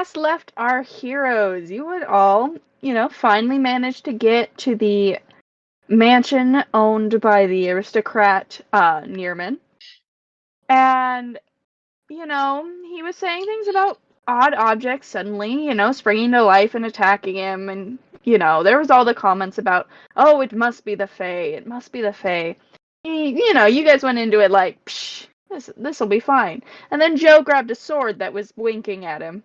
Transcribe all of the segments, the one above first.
last left our heroes, you would all, finally manage to get to the mansion owned by the aristocrat Nearman. And, he was saying things about odd objects suddenly, springing to life and attacking him. And, there was all the comments about, oh, it must be the Fae. It must be the Fae. You guys went into it like, psh, this'll be fine. And then Joe grabbed a sword that was winking at him.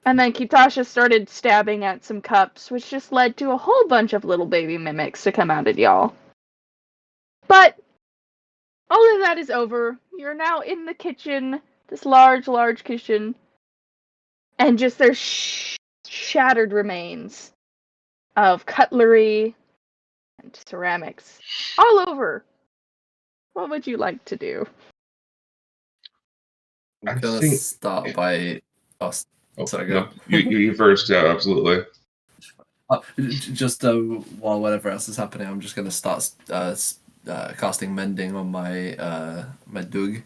And then Kitasha started stabbing at some cups, which just led to a whole bunch of little baby mimics to come out at y'all. But all of that is over. You're now in the kitchen, this large, large kitchen, and just there's shattered remains of cutlery and ceramics all over. What would you like to do? I'm gonna start by us. Oh, sorry, go. No, you first, yeah, absolutely. Just while whatever else is happening, I'm just gonna start casting mending on my my Doug,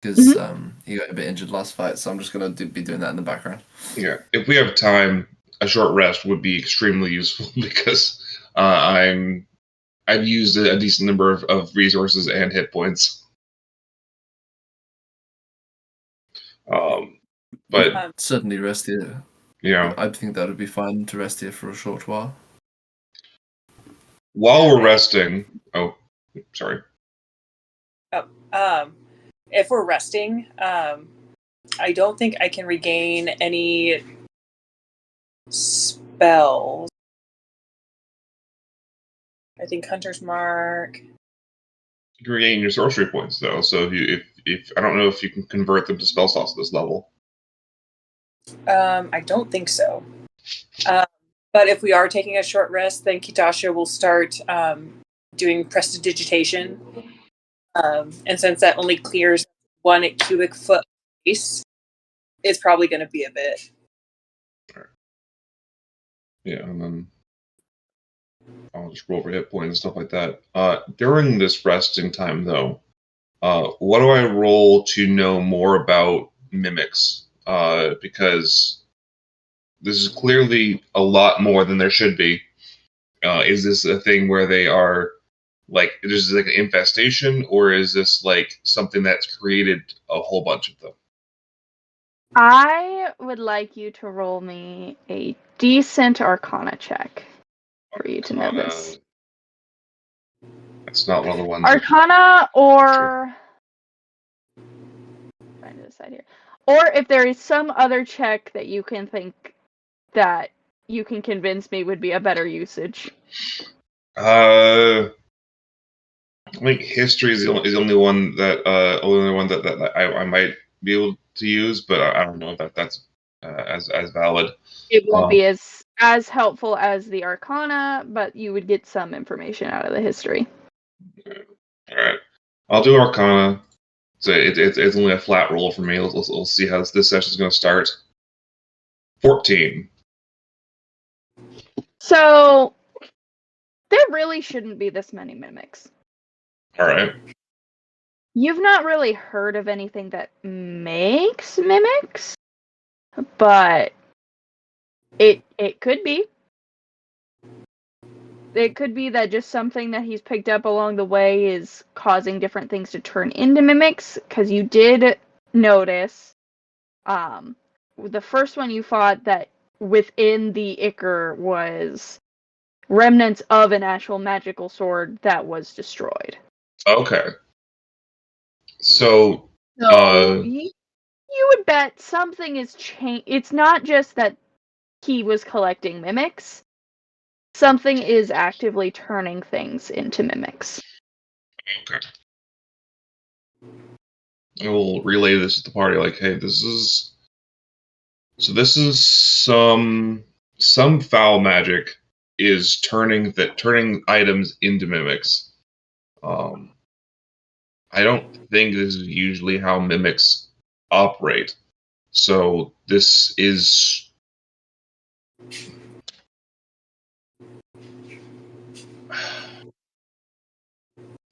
because he got a bit injured last fight, so I'm just gonna be doing that in the background. Yeah, if we have time, a short rest would be extremely useful because I've used a decent number of resources and hit points. But certainly rest here. Yeah, I think that would be fine to rest here for a short while. While we're resting, sorry. If we're resting, I don't think I can regain any spells. I think Hunter's Mark. You can regain your sorcery points though, so if I don't know if you can convert them to spell slots at this level. I don't think so. But if we are taking a short rest, then Kitasha will start doing prestidigitation. And since that only clears 1 cubic foot space, it's probably going to be a bit. Right. Yeah, and then I'll just roll for hit points and stuff like that. During this resting time, though, what do I roll to know more about mimics? Because this is clearly a lot more than there should be. Is this a thing where they are is this like an infestation, or is this like something that's created a whole bunch of them? I would like you to roll me a decent Arcana check for you to know this. That's not one of the ones. Arcana or trying to decide here. Or if there is some other check that you can think that you can convince me would be a better usage. I think history is the only one that I might be able to use, but I don't know if that's as valid. It won't be as helpful as the Arcana, but you would get some information out of the history. All right, I'll do Arcana. So it's only a flat roll for me. We'll see how this session's going to start. 14. So there really shouldn't be this many mimics. All right. You've not really heard of anything that makes mimics, but it could be. It could be that just something that he's picked up along the way is causing different things to turn into mimics, because you did notice the first one you fought that within the Ichor was remnants of an actual magical sword that was destroyed. Okay. So you would bet something is changed. It's not just that he was collecting mimics. Something is actively turning things into mimics. Okay. I will relay this to the party, like, hey, this is some foul magic is turning items into mimics. I don't think this is usually how mimics operate. So this is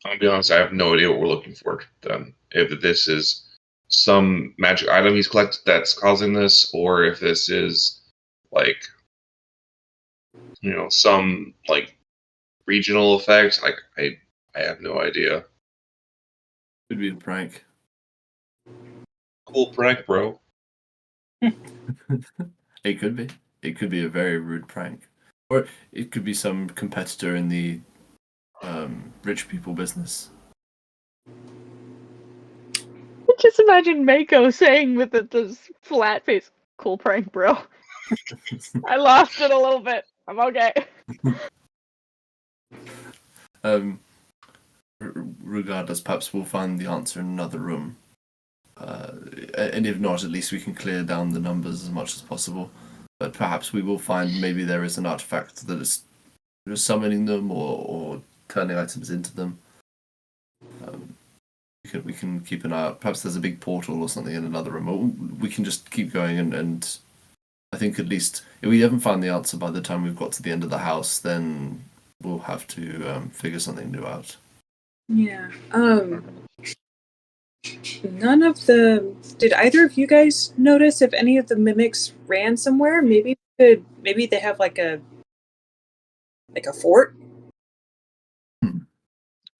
I'll be honest, I have no idea what we're looking for then. If this is some magic item he's collected that's causing this, or if this is like, some like regional effect. Like I have no idea. Could be a prank. Cool prank, bro. It could be. It could be a very rude prank, or it could be some competitor in the rich people business. Just imagine Mako saying with this flat face, "Cool prank, bro." I lost it a little bit. I'm okay. Regardless, perhaps we'll find the answer in another room. And if not, at least we can clear down the numbers as much as possible. But perhaps we will find maybe there is an artifact that is summoning them or turning items into them. We can keep an eye out. Perhaps there's a big portal or something in another room. Or we can just keep going and I think at least if we haven't found the answer by the time we've got to the end of the house, then we'll have to figure something new out. Yeah. None of the. Did either of you guys notice if any of the mimics ran somewhere? Maybe they have like a fort.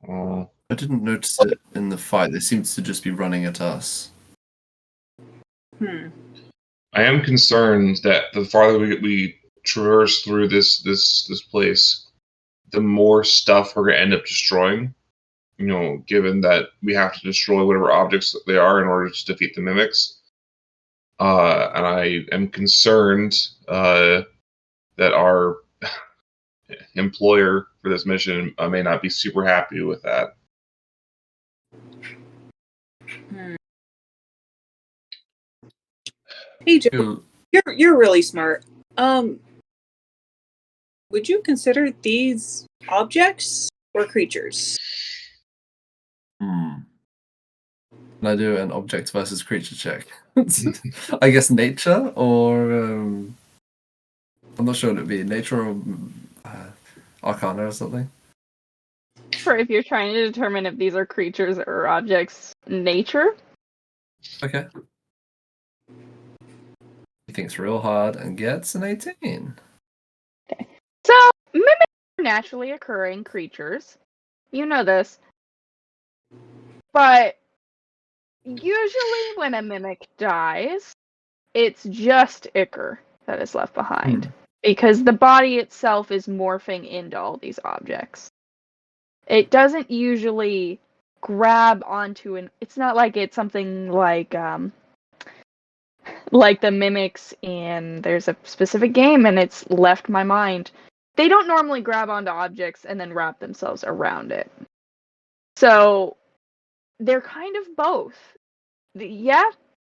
I didn't notice it in the fight. They seemed to just be running at us. I am concerned that the farther we traverse through this place, the more stuff we're going to end up destroying. Given that we have to destroy whatever objects they are in order to defeat the mimics. And I am concerned that our employer for this mission may not be super happy with that. Hey, Joe, you're really smart. Would you consider these objects or creatures? Can I do an object versus creature check? I guess nature, or I'm not sure what it'd be. Nature or arcana or something. For if you're trying to determine if these are creatures or objects, nature. Okay. He thinks real hard and gets an 18. Okay. So mimics are naturally occurring creatures. You know this. But usually when a mimic dies, it's just ichor that is left behind. Because the body itself is morphing into all these objects. It doesn't usually grab onto it's not like it's something like the mimics in there's a specific game and it's left my mind. They don't normally grab onto objects and then wrap themselves around it. So they're kind of both. Yeah,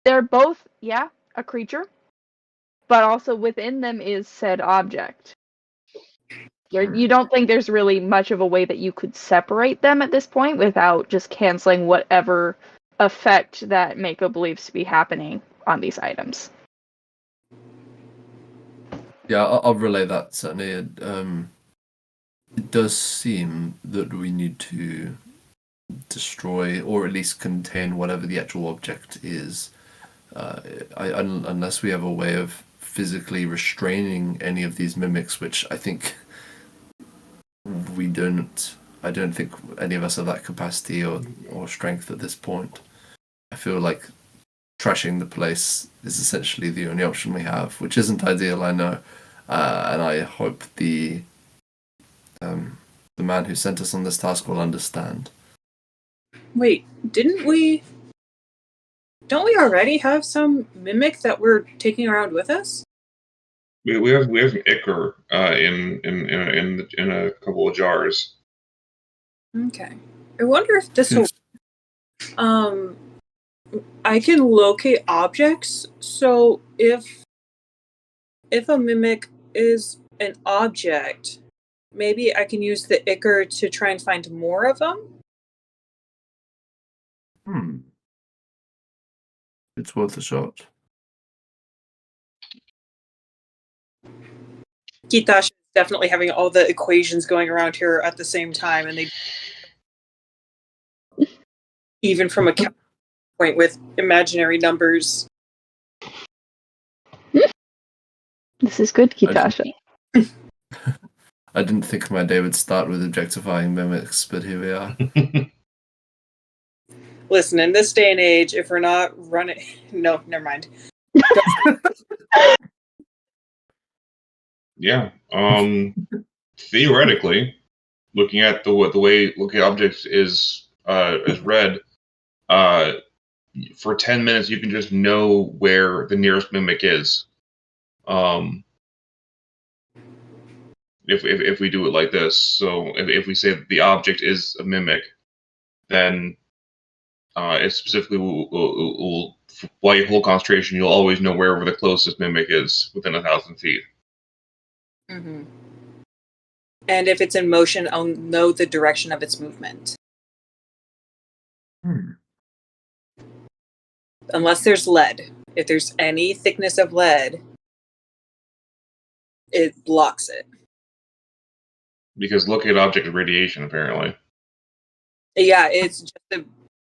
they're both, a creature, but also within them is said object. You don't think there's really much of a way that you could separate them at this point without just canceling whatever effect that Mako believes to be happening on these items. Yeah, I'll relay that, certainly. It does seem that we need to destroy or at least contain whatever the actual object is. Unless we have a way of physically restraining any of these mimics, which I think we don't. I don't think any of us have that capacity or strength at this point. I feel like trashing the place is essentially the only option we have, which isn't ideal, I know. And I hope the man who sent us on this task will understand. Wait, don't we already have some mimic that we're taking around with us? We have an ichor in a couple of jars. Okay. I wonder if this will. I can locate objects, so if a mimic is an object, maybe I can use the ichor to try and find more of them. It's worth a shot. Kitash is definitely having all the equations going around here at the same time, and they even from a point with imaginary numbers. This is good, Kitasha. I didn't think my day would start with objectifying mimics, but here we are. Listen, in this day and age, if we're not running... No, never mind. Yeah. Theoretically, looking at the way looking at objects is read, for 10 minutes you can just know where the nearest mimic is. If we do it like this, so if we say that the object is a mimic, then it specifically will while you hold concentration, you'll always know wherever the closest mimic is within 1,000 feet. Mm-hmm. And if it's in motion, I'll know the direction of its movement. Unless there's lead. If there's any thickness of lead, it blocks it. Because looking at object is radiation, apparently. Yeah, it's just a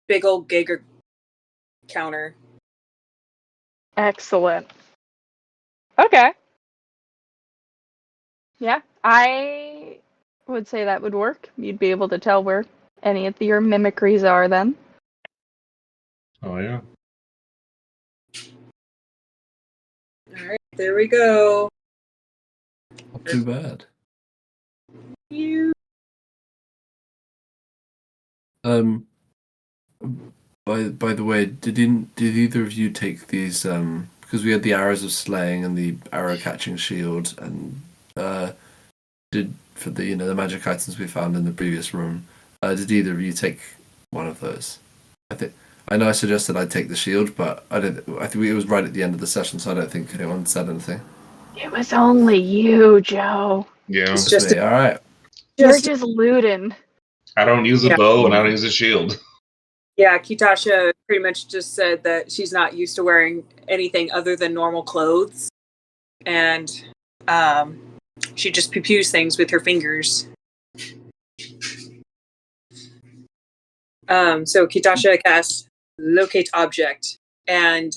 big old Geiger counter. Excellent. Okay. Yeah, I would say that would work. You'd be able to tell where any of your mimicries are then. Oh, yeah. Alright, there we go. Not too bad. You. By the way, did either of you take these? Because we had the arrows of slaying and the arrow catching shield, and did for the the magic items we found in the previous room. Did either of you take one of those? I know I suggested I take the shield, but I think it was right at the end of the session, so I don't think anyone said anything. It was only you, Joe. Yeah. It's Just just me. All right. You're just looting. I don't use a bow and I don't use a shield. Yeah, Kitasha pretty much just said that she's not used to wearing anything other than normal clothes. And she just pew-pews things with her fingers. So Kitasha casts Locate Object. And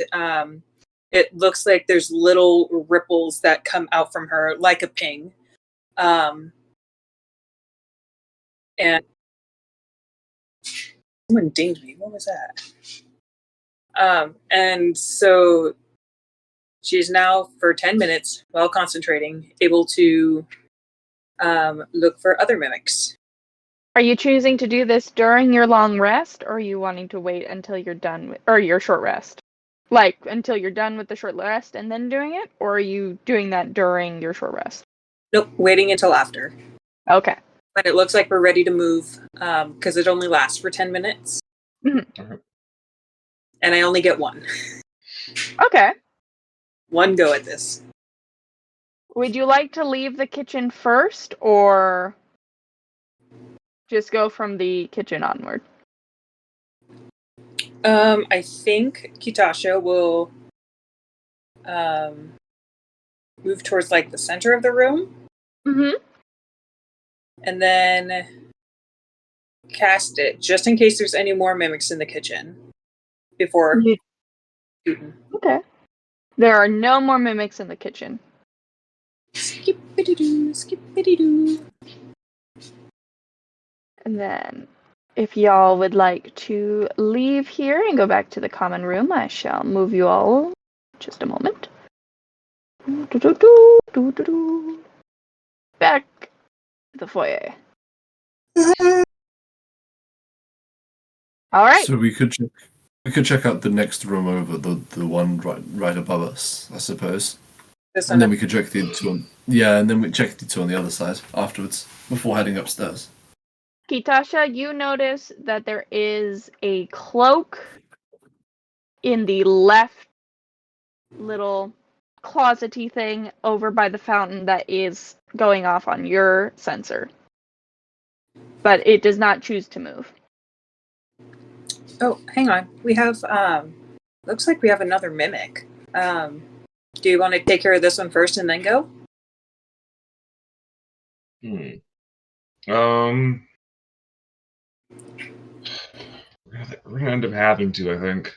it looks like there's little ripples that come out from her like a ping. And someone dinged me. What was that? And so she's now, for 10 minutes, while concentrating, able to look for other mimics. Are you choosing to do this during your long rest, or are you wanting to wait until you're done with, or your short rest? Like, until you're done with the short rest and then doing it? Or are you doing that during your short rest? Nope, waiting until after. Okay. When it looks like we're ready to move, because it only lasts for 10 minutes. Mm-hmm. And I only get one. Okay. One go at this. Would you like to leave the kitchen first, or just go from the kitchen onward? I think Kitasha will move towards like the center of the room. Mm-hmm. And then cast it, just in case there's any more mimics in the kitchen before shooting. Okay. There are no more mimics in the kitchen. Skippity-doo, skippity-doo. And then, if y'all would like to leave here and go back to the common room, I shall move you all. Just a moment. Back to the foyer. All right. So we could check out the next room over, the one right above us, I suppose. And then we could check the two on and then we check the two on the other side afterwards before heading upstairs. Kitasha, you notice that there is a cloak in the left little closety thing over by the fountain that is going off on your sensor. But it does not choose to move. Oh, hang on. We have, looks like we have another mimic. Do you want to take care of this one first and then go? Where the We're gonna end up having to, I think.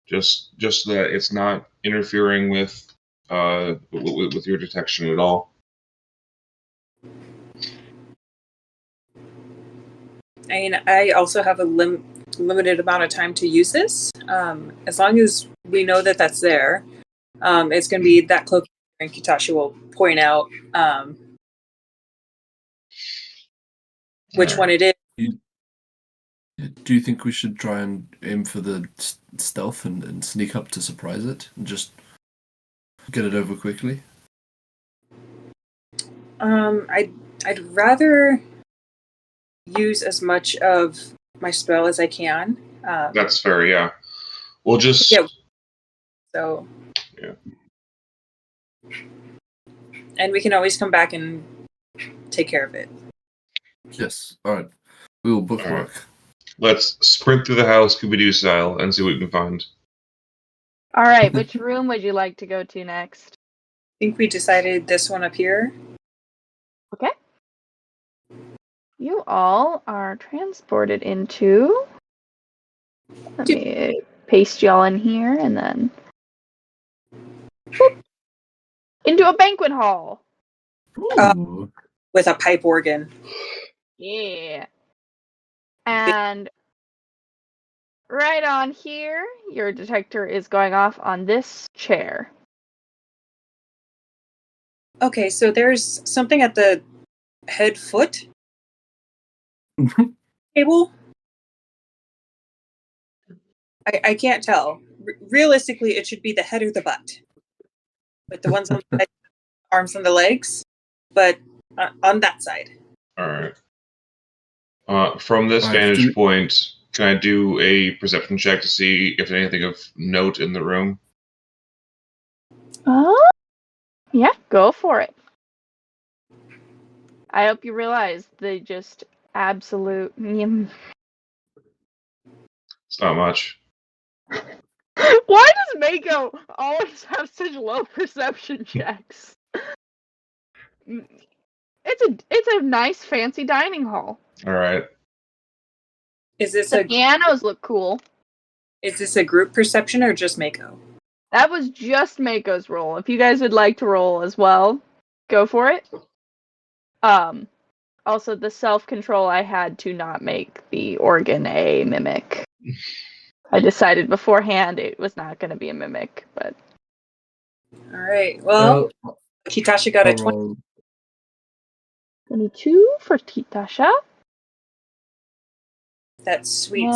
Just so that it's not interfering with your detection at all. I mean, I also have a limited amount of time to use this. As long as we know that that's there, it's going to be that cloak, and Kitashi will point out which one it is. Do you think we should try and aim for the stealth and sneak up to surprise it and just get it over quickly? I'd rather use as much of my spell as I can. That's fair, yeah. We'll just... Yeah. So... Yeah. And we can always come back and take care of it. Yes. All right. We will bookmark. Right. Let's sprint through the house, Scooby-Doo style, and see what we can find. All right, which room would you like to go to next? I think we decided this one up here. Okay. You all are transported into... Let me paste y'all in here and then... Whoop, into a banquet hall. With a pipe organ. Yeah. And right on here, your detector is going off on this chair. Okay, so there's something at the head foot table. I can't tell. Realistically, it should be the head or the butt, with the ones on the head, arms and the legs, but on that side. All right. From this vantage point, can I do a perception check to see if there's anything of note in the room? Yeah, go for it. I hope you realize the just absolute... It's not much. Why does Mako always have such low perception checks? It's a nice fancy dining hall. All right. The pianos look cool. Is this a group perception or just Mako? That was just Mako's roll. If you guys would like to roll as well, go for it. Also, the self-control I had to not make the organ a mimic. I decided beforehand it was not going to be a mimic, but... All right. Well, Kitasha got a 20. 22 for Kitasha. That's sweet.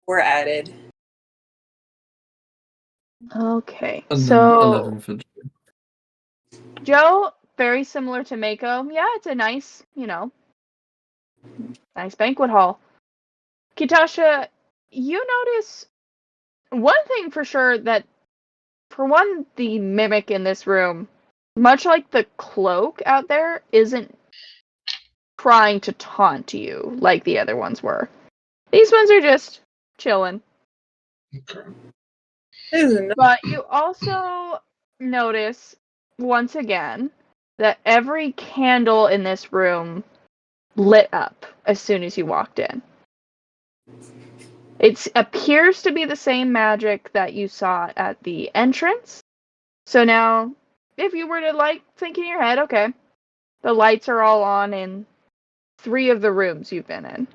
We're added. Okay, and so 11 for Joe, very similar to Mako. Yeah, it's a nice, nice banquet hall. Kitasha, you notice one thing for sure that, for one, the mimic in this room, much like the cloak out there, isn't trying to taunt you like the other ones were. These ones are just chilling. Okay. But you also notice, once again, that every candle in this room lit up as soon as you walked in. It appears to be the same magic that you saw at the entrance. So now, if you were to, think in your head, okay, the lights are all on in 3 of the rooms you've been in.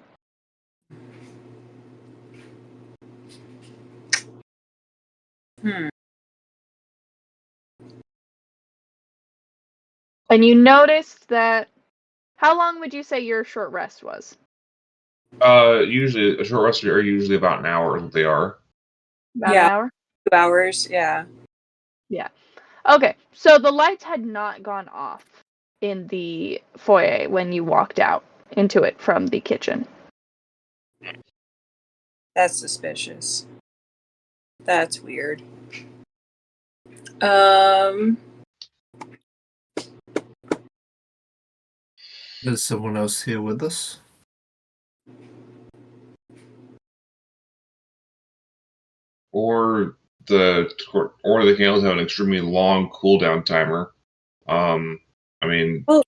And you noticed that... How long would you say your short rest was? Usually, a short rest are usually about an hour, they are. About an hour? 2 hours, yeah. Yeah. Okay, so the lights had not gone off in the foyer when you walked out into it from the kitchen. That's suspicious. That's weird. Is someone else here with us? Or the candles have an extremely long cooldown timer. Well,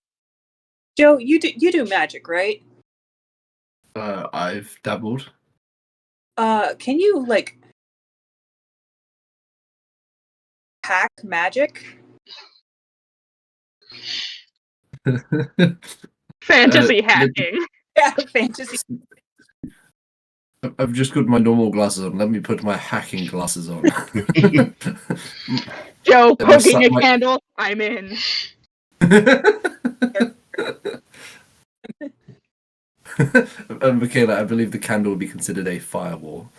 Joe, you do magic, right? I've dabbled. Can you hack magic? Fantasy hacking. Yeah, fantasy. I've just got my normal glasses on. Let me put my hacking glasses on. Joe poking a candle. I'm in. Michaela, I believe the candle will be considered a firewall.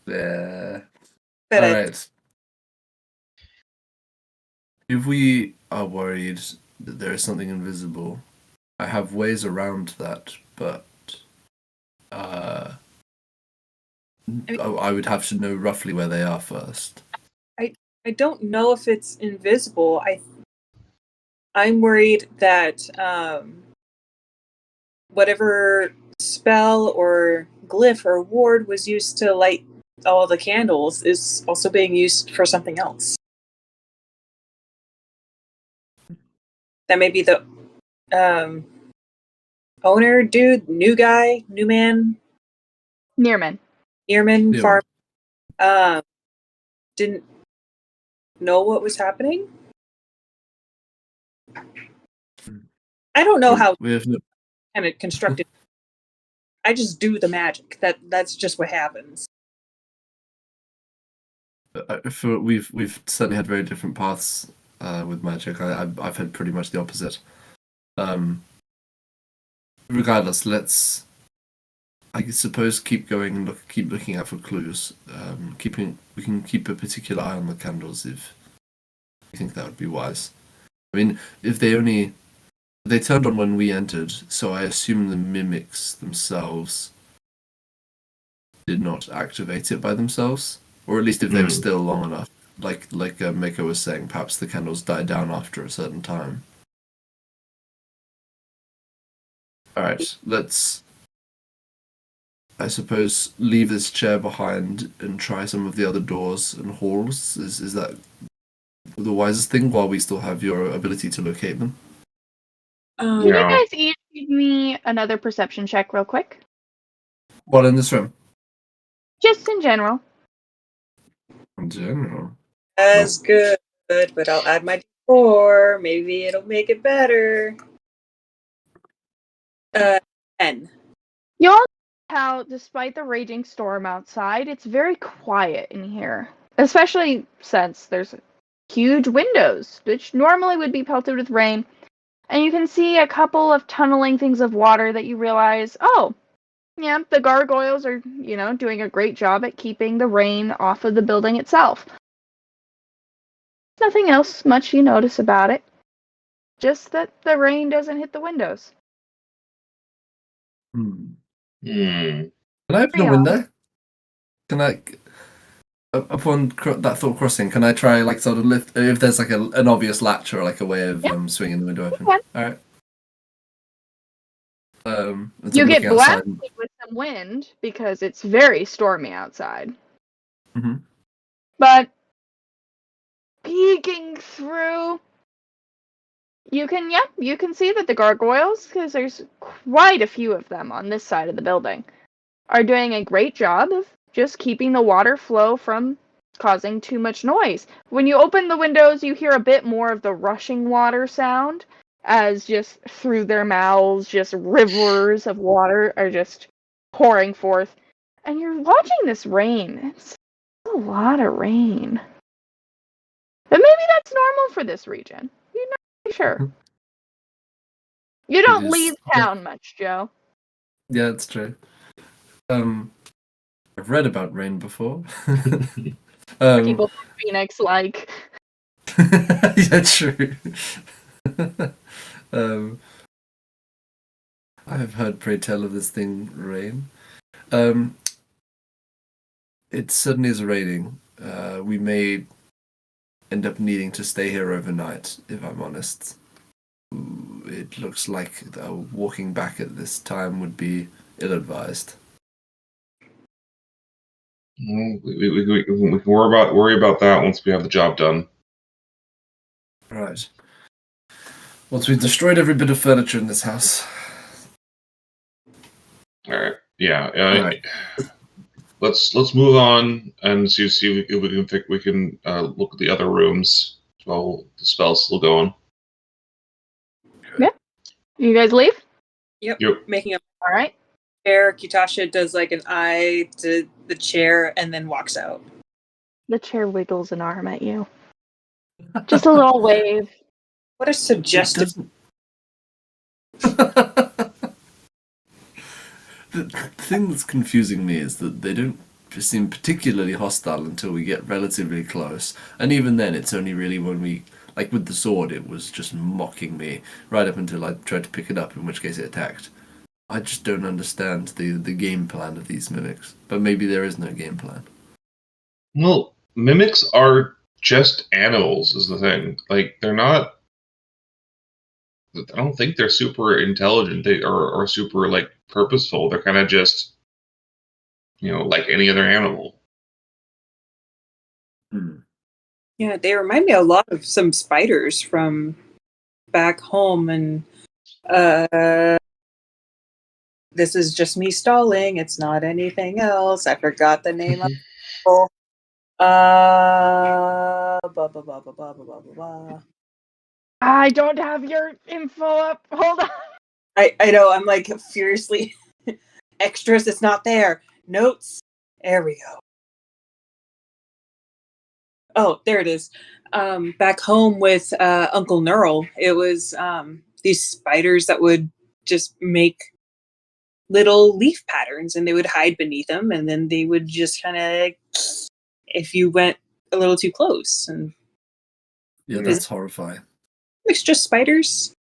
Yeah. All right. If we are worried that there is something invisible, I have ways around that, but I would have to know roughly where they are first. I don't know if it's invisible. I'm worried that whatever spell or glyph or ward was used to light all the candles is also being used for something else. That may be the owner, dude, new guy, new man, Nearman farm, didn't know what was happening. I don't know how kind of constructed. I just do the magic. That's just what happens. We've certainly had very different paths with magic. I've had pretty much the opposite. Regardless, let's, I suppose, keep going and keep looking out for clues. We can keep a particular eye on the candles if you think that would be wise. I mean, if they turned on when we entered, so I assume the mimics themselves did not activate it by themselves, or at least if they were still long enough. Like Mako was saying, perhaps the candles died down after a certain time. Alright, let's, I suppose, leave this chair behind and try some of the other doors and halls. Is that the wisest thing while we still have your ability to locate them? Can you guys each give me another perception check real quick? What, in this room? Just in general. In general? That's good, but I'll add my D4. Maybe it'll make it better. 10. Y'all know how, despite the raging storm outside, it's very quiet in here. Especially since there's huge windows, which normally would be pelted with rain. And you can see a couple of tunneling things of water that you realize, oh, yeah, the gargoyles are, doing a great job at keeping the rain off of the building itself. Nothing else much you notice about it. Just that the rain doesn't hit the windows. Can I open a window? Can I, upon that thought crossing, can I try, sort of lift, if there's, an obvious latch or, a way of swinging the window open? Okay. Alright. You get blasted with some wind because it's very stormy outside. Mm-hmm. But peeking through, you can see that the gargoyles, because there's quite a few of them on this side of the building, are doing a great job of just keeping the water flow from causing too much noise. When you open the windows, you hear a bit more of the rushing water sound, as just through their mouths, just rivers of water are just pouring forth. And you're watching this rain. It's a lot of rain. But maybe that's normal for this region. You're not really sure. You don't leave town much, Joe. Yeah, it's true. I've read about rain before. People from Phoenix, yeah, true. I have heard pray tell of this thing, rain. It certainly is raining. We may end up needing to stay here overnight, if I'm honest. It looks like walking back at this time would be ill-advised. We can worry about that once we have the job done. Right. Once we've destroyed every bit of furniture in this house. All right. Yeah. All right. Let's move on and see if we can look at the other rooms while the spell's still going. Yeah. You guys leave? Yep. Yep. Making a All right. chair. Kitasha does like an eye to the chair and then walks out. The chair wiggles an arm at you. Just a little wave. What a suggestive. The thing that's confusing me is that they don't seem particularly hostile until we get relatively close. And even then, it's only really when we, like with the sword, it was just mocking me right up until I tried to pick it up, in which case it attacked. I just don't understand the game plan of these mimics. But maybe there is no game plan. Well, mimics are just animals, is the thing. Like, they're not. I don't think they're super intelligent or super, like, purposeful. They're kind of just, like any other animal. Yeah, they remind me a lot of some spiders from back home, and this is just me stalling. It's not anything else. I forgot the name of it. Blah, blah, blah, blah, blah, blah, blah, blah. I don't have your info up. Hold on. I know, I'm like furiously extras, it's not there. Notes. There we go. Oh, there it is. Back home with Uncle Neural, it was these spiders that would just make little leaf patterns and they would hide beneath them, and then they would just kind of, if you went a little too close. And Yeah, that's horrifying. it's just spiders.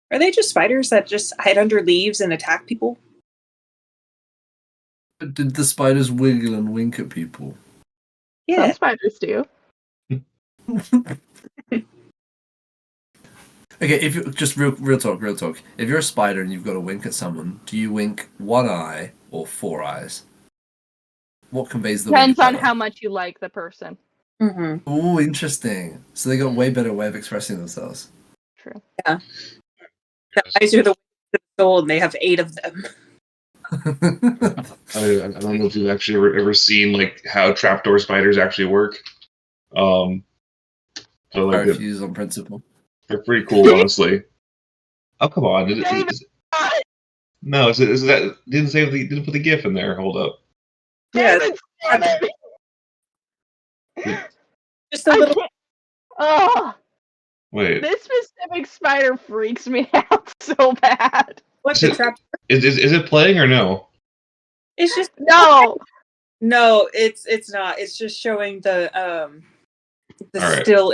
Are they just spiders that just hide under leaves and attack people? But did the spiders wiggle and wink at people? Yeah. Some spiders do. Okay, if you just real talk. If you're a spider and you've got to wink at someone, do you wink one eye or four eyes? What conveys the Depends wink on better? how much you like the person. Mm-hmm. Oh, interesting. So they got a way better way of expressing themselves. True. Yeah. The eyes are the way to the soul, and they have 8 of them. I don't know if you've actually ever seen like how trapdoor spiders actually work. So like refuse on principle. They're pretty cool, honestly. Oh, come on! No, is that didn't put the GIF in there? Hold up. Yeah. Just a little. Oh. Wait. This specific spider freaks me out so bad. What's the trap? Is it playing or no? It's just no. No, it's not. It's just showing the right. still.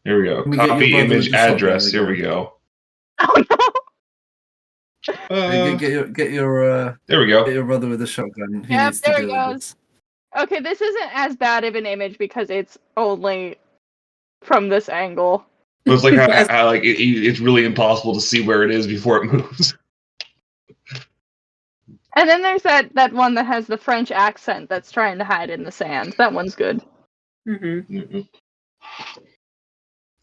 Here we go. Copy image address. Here we go. Oh Get no! your there we go. Get your brother with a shotgun. He Yep, needs to there deal he with goes. this. Okay, this isn't as bad of an image because it's only from this angle. But it's like how like it's really impossible to see where it is before it moves. And then there's that one that has the French accent that's trying to hide in the sand. That one's good. Mm-hmm.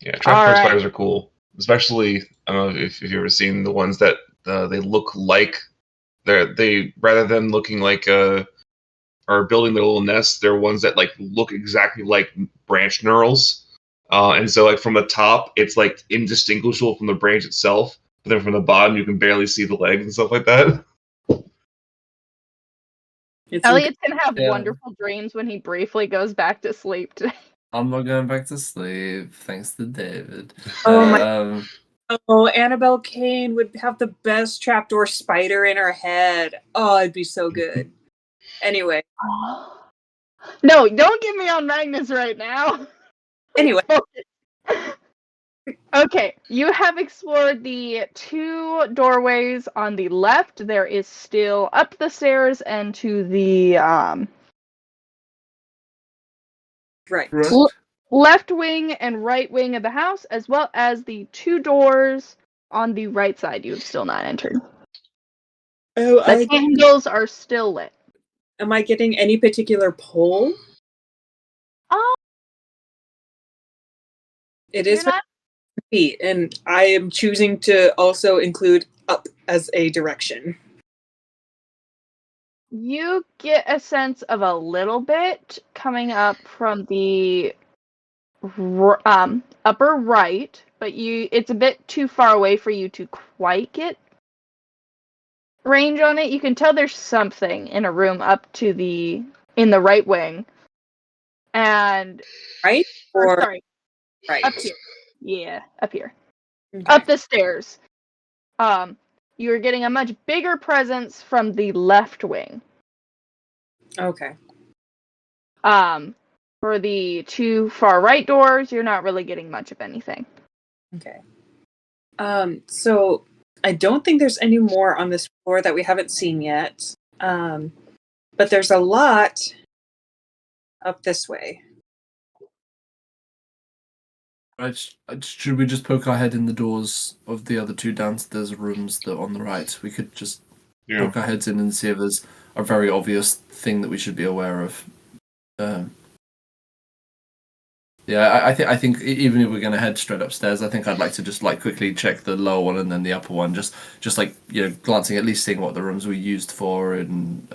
Yeah, trapdoor spiders are cool. Especially, I don't know if you've ever seen the ones that they look like they rather than looking like or building their little nests, they're ones that like look exactly like branch knurls. And so like from the top, it's like indistinguishable from the branch itself. But then from the bottom, you can barely see the legs and stuff like that. Elliot's gonna have wonderful dreams when he briefly goes back to sleep today. I'm not going back to sleep, thanks to David. Oh my! Annabelle Kane would have the best trapdoor spider in her head. Oh, it'd be so good. Anyway. No, don't get me on Magnus right now. Anyway. Okay, you have explored the 2 doorways on the left. There is still up the stairs and to the left wing and right wing of the house, as well as the 2 doors on the right side you have still not entered. Oh, the candles are still lit. Am I getting any particular pull? Oh, it is feet, and I am choosing to also include up as a direction. You get a sense of a little bit coming up from the upper right, but it's a bit too far away for you to quite get range on it. You can tell there's something in a room up to in the right wing. And Right? Or sorry, right. up here. Yeah, up here. Okay. Up the stairs. You're getting a much bigger presence from the left wing. Okay. For the two far right doors, you're not really getting much of anything. Okay. So I don't think there's any more on this floor that we haven't seen yet. But there's a lot up this way. Right. Should we just poke our head in the doors of the other two downstairs rooms that are on the right? We could just poke our heads in and see if there's a very obvious thing that we should be aware of. I think even if we're going to head straight upstairs, I think I'd like to just quickly check the lower one and then the upper one, just glancing, at least seeing what the rooms were used for, and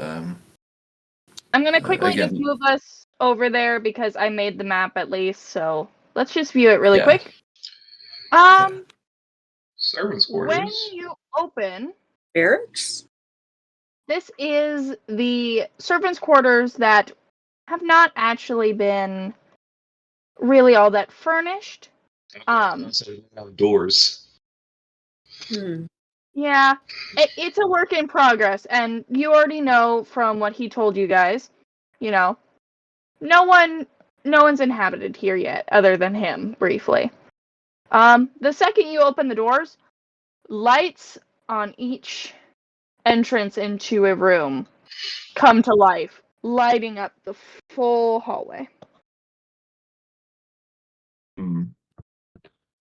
I'm gonna quickly again, just move us over there because I made the map at least. So let's just view it really quick. Servants' quarters. When you open barracks, this is the servants' quarters that have not actually been really all that furnished. Doors. Yeah, it's a work in progress, and you already know from what he told you guys, no one's inhabited here yet, other than him, briefly. The second you open the doors, lights on each entrance into a room come to life, lighting up the full hallway.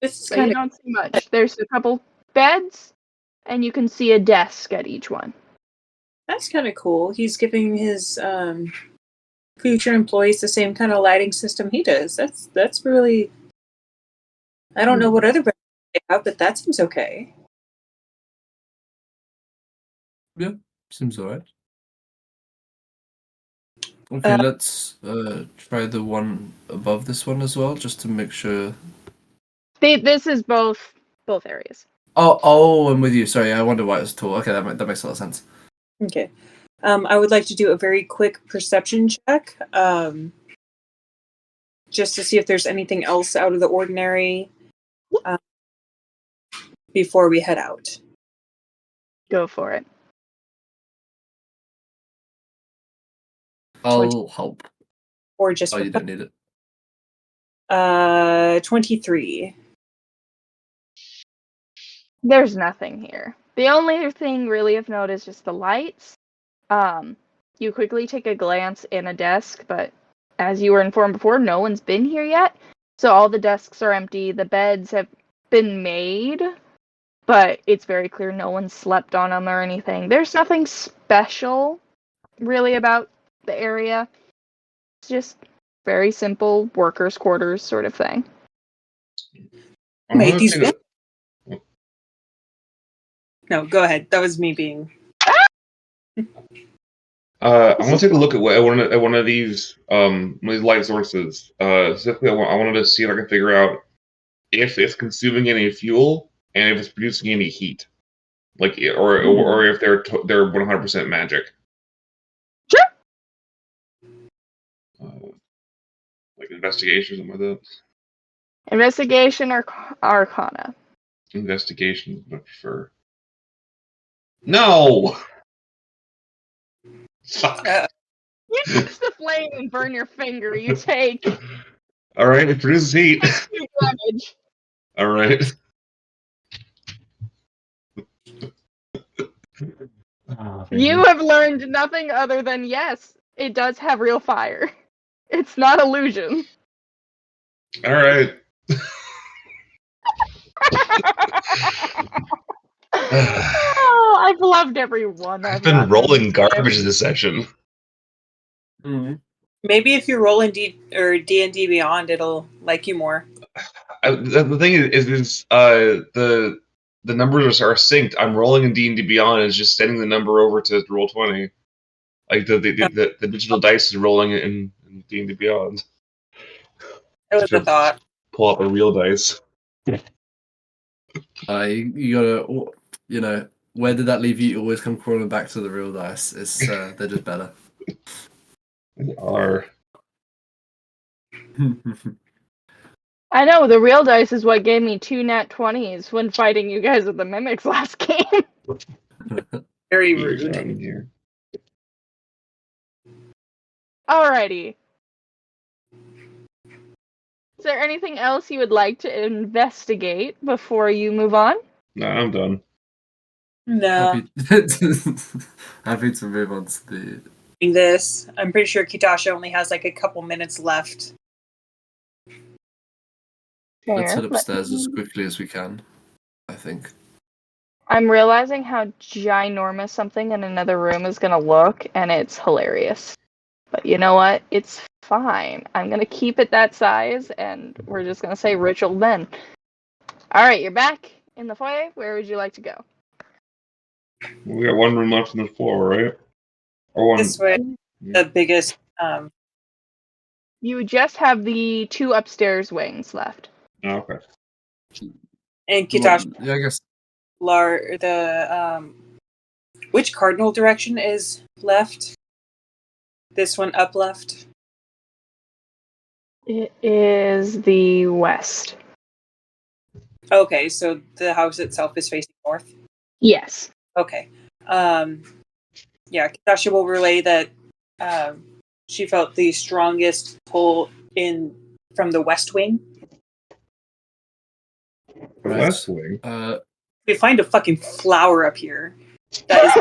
This is But you don't see much. There's a couple beds, and you can see a desk at each one. That's kind of cool. He's giving his future employees the same kind of lighting system he does. That's really. I don't know what other brands they have, but that seems okay. Yeah, seems alright. Okay, let's try the one above this one as well, just to make sure. This is both areas. Oh, I'm with you. Sorry, I wonder why it's tall. Okay, that makes a lot of sense. Okay. I would like to do a very quick perception check, just to see if there's anything else out of the ordinary before we head out. Go for it. I'll help. Or just you don't need it. 23. There's nothing here. The only thing really of note is just the lights. You quickly take a glance in a desk, but as you were informed before, no one's been here yet. So all the desks are empty. The beds have been made, but it's very clear no one slept on them or anything. There's nothing special really about the area. It's just very simple workers' quarters sort of thing. Mate, these No, go ahead. That was me being. I want to take a look at one of these light sources. Specifically, I wanted to see if I can figure out if it's consuming any fuel and if it's producing any heat, or if they're 100% magic. Sure. Like investigation or something like that. Investigation or Arcana. Investigation, I prefer. No. Fuck. You touch the flame and burn your finger. You take. All right, it produces heat. Damage. All right. You have learned nothing other than yes, it does have real fire. It's not illusion. All right. Oh, I've loved everyone. I've been rolling garbage this session. Maybe if you roll in D&D Beyond, it'll like you more. the thing is the numbers are synced. I'm rolling in D&D Beyond, and it's just sending the number over to Roll20. Like the digital dice is rolling in D&D Beyond. It was a thought. Pull up a real dice. You gotta, where did that leave you? You always come crawling back to the real dice. It's they're just better. They are. I know, the real dice is what gave me 2 nat 20s when fighting you guys with the mimics last game. Very Years rude. around here. Alrighty. Is there anything else you would like to investigate before you move on? No, I'm done. No. Happy to move on to the. This. I'm pretty sure Kitasha only has like a couple minutes left. Let's head upstairs as quickly as we can, I think. I'm realizing how ginormous something in another room is going to look, and it's hilarious. But you know what? It's fine. I'm going to keep it that size, and we're just going to say ritual then. Alright, you're back in the foyer. Where would you like to go? We got one room left on the floor, right? Or one. This way, the biggest. You just have the 2 upstairs wings left. Oh, okay. And Kitasha, Yeah, I guess. which cardinal direction is left? This one up left? It is the west. Okay, so the house itself is facing north? Yes. Okay. Yeah, Kitasha will relay that she felt the strongest pull in from the west wing. The Right. West Wing. We find a fucking flower up here. That is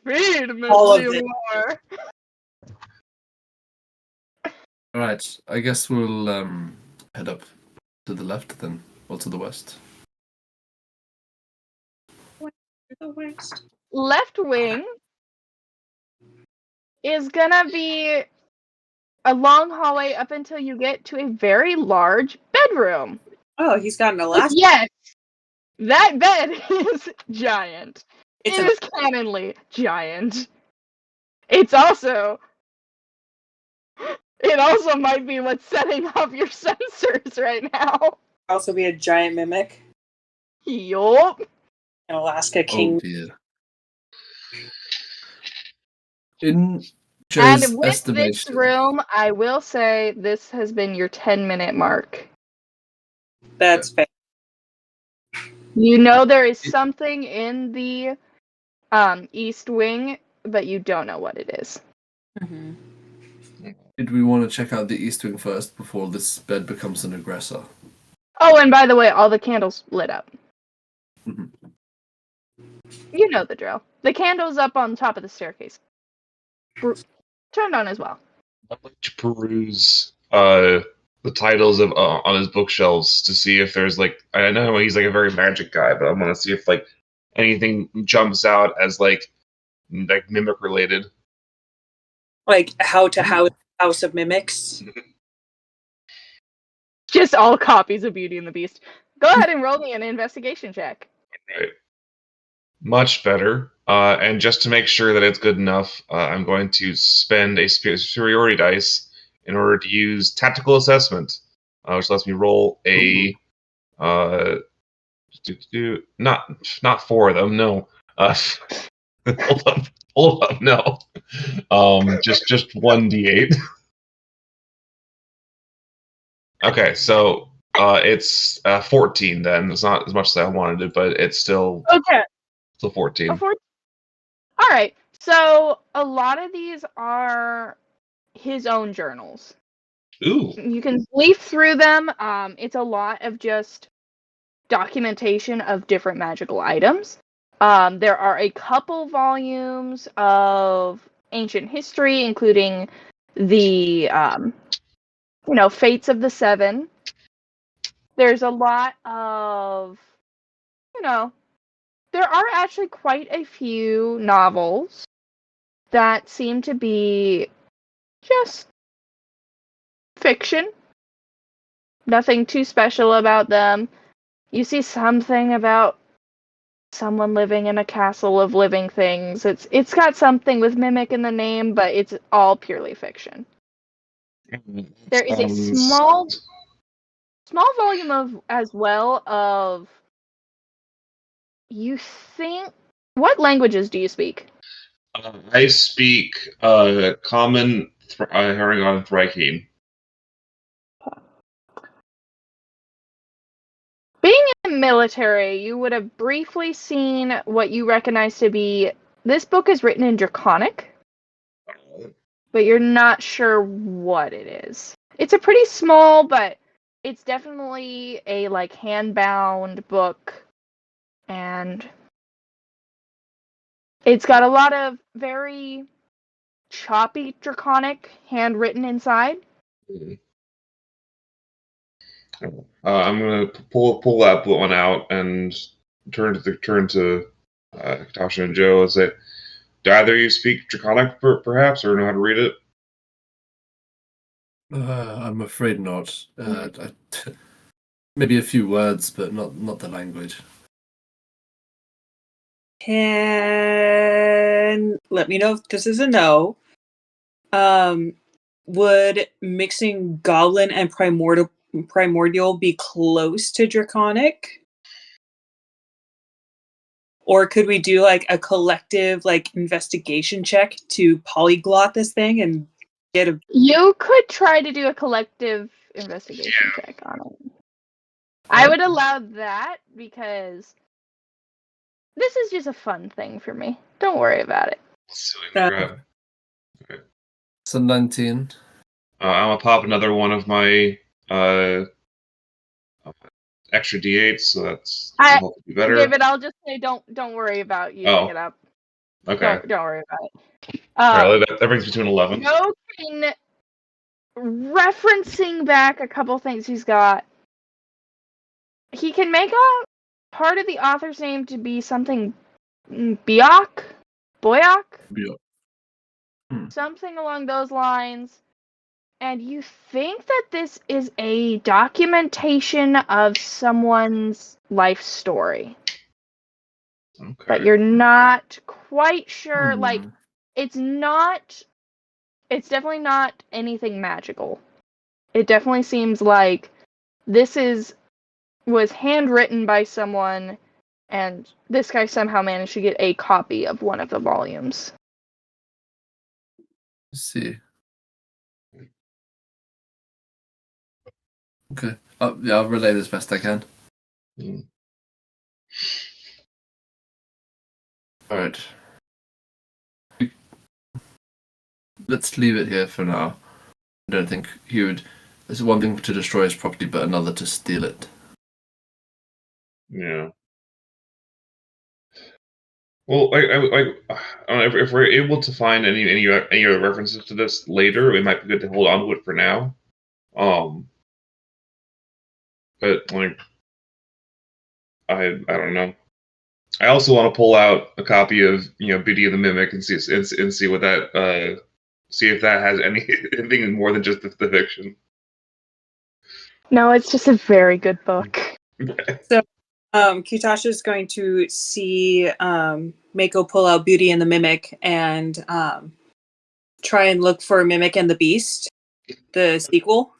Feed me all of it. more. Alright, I guess we'll head up to the left then, or to the west. The west. Left wing is gonna be a long hallway up until you get to a very large bedroom. Oh, he's got an elastic. Yes, that bed is giant. It's It is canonly giant. It also might be what's setting off your sensors right now. also be a giant mimic. Yup. An Alaska King. Oh dear. In And Joe's with estimation, this room, I will say this has been your 10-minute mark. That's fair. You know there is something in the east wing, but you don't know what it is. Mm-hmm. did we want to check out the east wing first before this bed becomes an aggressor? Oh, and by the way, all the candles lit up. Mhm. You know the drill. The candle's up on top of the staircase. Turned on as well. I'd like to peruse the titles of on his bookshelves to see if there's like, I know he's like a very magic guy, but I want to see if like anything jumps out as like mimic related. Like how to House of Mimics. Just all copies of Beauty and the Beast. Go ahead and roll me an investigation check. Right. Much better. And just to make sure that it's good enough, I'm going to spend a superiority dice in order to use tactical assessment, which lets me roll a not 4 of them. No. Hold up. No. Just 1d8. Okay, so it's 14 then. It's not as much as I wanted it, but it's still Okay. still 14. All right. So a lot of these are his own journals. Ooh. You can leaf through them. It's a lot of just documentation of different magical items. There are a couple volumes of ancient history, including the Fates of the Seven. There's a lot of there are actually quite a few novels that seem to be just fiction. Nothing too special about them. You see something about someone living in a castle of living things. It's got something with mimic in the name, but it's all purely fiction. There is a small volume of as well of you think what languages do you speak? I speak Common, Haringon, and Thrykean. Being in the military, you would have briefly seen what you recognize to be this book is written in Draconic, but you're not sure what it is. It's a pretty small, but it's definitely a like hand-bound book, and it's got a lot of very choppy Draconic handwritten inside. I'm gonna pull that one out and turn to Tasha and Joe and say, "Do either of you speak Draconic, perhaps, or know how to read it?" I'm afraid not. Maybe a few words, but not the language. Can let me know if this is a no. Would mixing Goblin and Primordial be close to Draconic? Or could we do like a collective like investigation check to polyglot this thing and get a... You could try to do a collective investigation check on it. I would allow that because this is just a fun thing for me. Don't worry about it. Okay. So 19. I'm gonna pop another one of my extra d8s, so that's hopefully better. David, I'll just say don't worry about using it up. Okay. Don't worry about it. Apparently that brings me to an 11. Joking, referencing back a couple things he's got, he can make out part of the author's name to be something Boyak? Something along those lines. And you think that this is a documentation of someone's life story. Okay. But you're not quite sure. Like, it's definitely not anything magical. It definitely seems like this was handwritten by someone, and this guy somehow managed to get a copy of one of the volumes. Let's see. Okay. I'll relay this best I can. Alright. Let's leave it here for now. I don't think he would... There's one thing to destroy his property, but another to steal it. Yeah. Well, I don't know, if we're able to find any other references to this later, it might be good to hold on to it for now. But like, I don't know. I also want to pull out a copy of Beauty and the Mimic and see what that see if that has anything more than just the fiction. No, it's just a very good book. So, Kitasha's going to see Mako pull out Beauty and the Mimic and try and look for Mimic and the Beast, the sequel.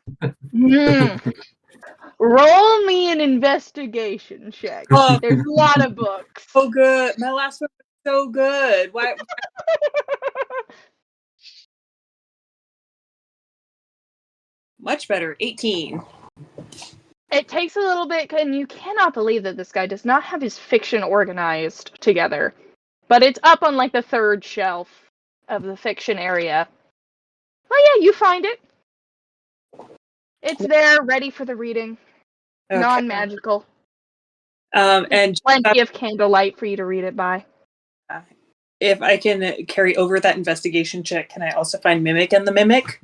Roll me an investigation check. Oh, there's a lot of books. So good. My last one was so good. Why? Much better. 18. It takes a little bit, and you cannot believe that this guy does not have his fiction organized together. But it's up on like the third shelf of the fiction area. Oh yeah, you find it. It's there, ready for the reading. Okay. Non-magical. And plenty of candlelight for you to read it by. If I can carry over that investigation check, can I also find Mimic and the Mimic?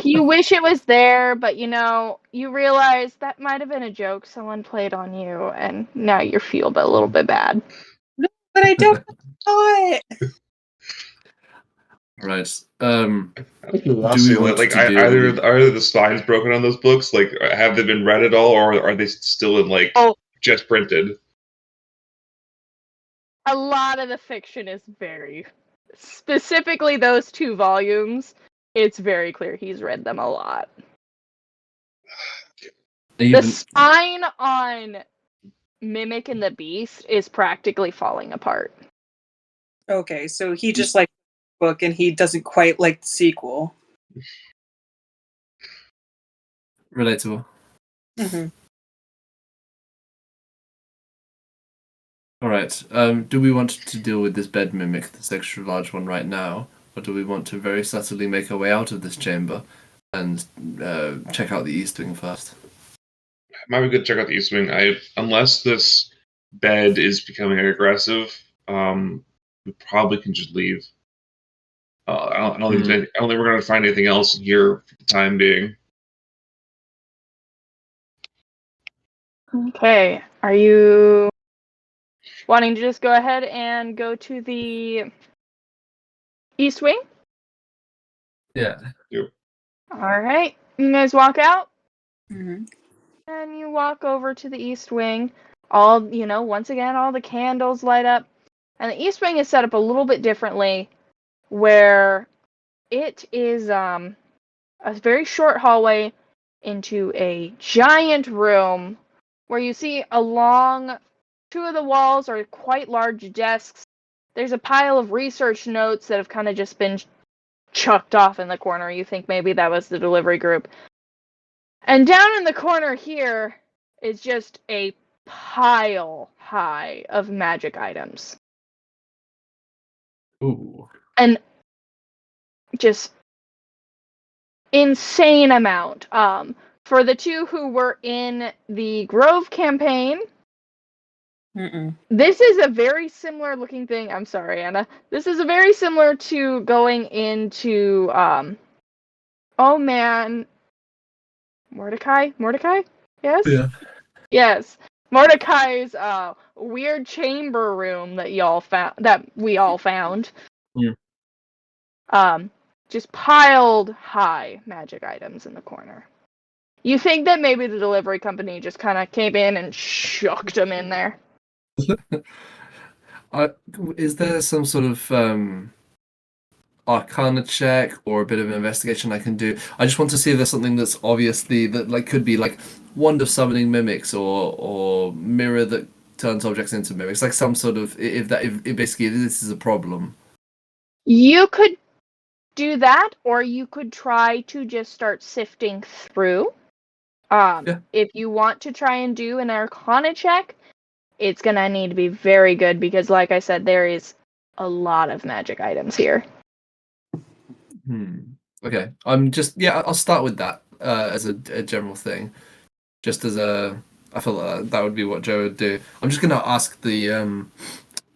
You wish it was there, but you realize that might have been a joke someone played on you, and now you feel a little bit bad. No, but I don't know it. Right. Honestly, want like to do- either the spines broken on those books, like have they been read at all, or are they still in like just printed? A lot of the fiction is very, specifically those 2 volumes. It's very clear he's read them a lot. The spine on Mimic and the Beast is practically falling apart. Okay, so he just liked the book and he doesn't quite like the sequel. Relatable. Mm-hmm. All right. Do we want to deal with this bed mimic, this extra large one, right now, or do we want to very subtly make our way out of this chamber and check out the East Wing first? Might be good to check out the East Wing. Unless this bed is becoming aggressive, we probably can just leave. I don't think we're going to find anything else here for the time being. Okay, are you wanting to just go ahead and go to the East Wing? Yeah. Yep. Alright, you guys walk out, Mm-hmm. and you walk over to the East Wing. All, once again, all the candles light up. And the East Wing is set up a little bit differently, where it is a very short hallway into a giant room where you see along 2 of the walls are quite large desks. There's a pile of research notes that have kind of just been chucked off in the corner. You think maybe that was the delivery group. And down in the corner here is just a pile high of magic items. Ooh. And just insane amount. For the 2 who were in the Grove campaign, this is a very similar looking thing. I'm sorry, Anna. This is a very similar to going into oh man, Mordecai? Yes? Yeah. Yes. Mordecai's weird chamber room that we all found. Yeah. Just piled high magic items in the corner. You think that maybe the delivery company just kind of came in and shucked them in there? Is there some sort of arcana check or a bit of an investigation I can do? I just want to see if there's something that's obviously that could be like wand of summoning mimics or mirror that turns objects into mimics, like some sort of if basically this is a problem. You could do that, or you could try to just start sifting through. If you want to try and do an arcana check, it's gonna need to be very good because, like I said, there is a lot of magic items here. Okay. I'll start with that as a general thing. Just as I feel like that would be what Joe would do. I'm just gonna ask the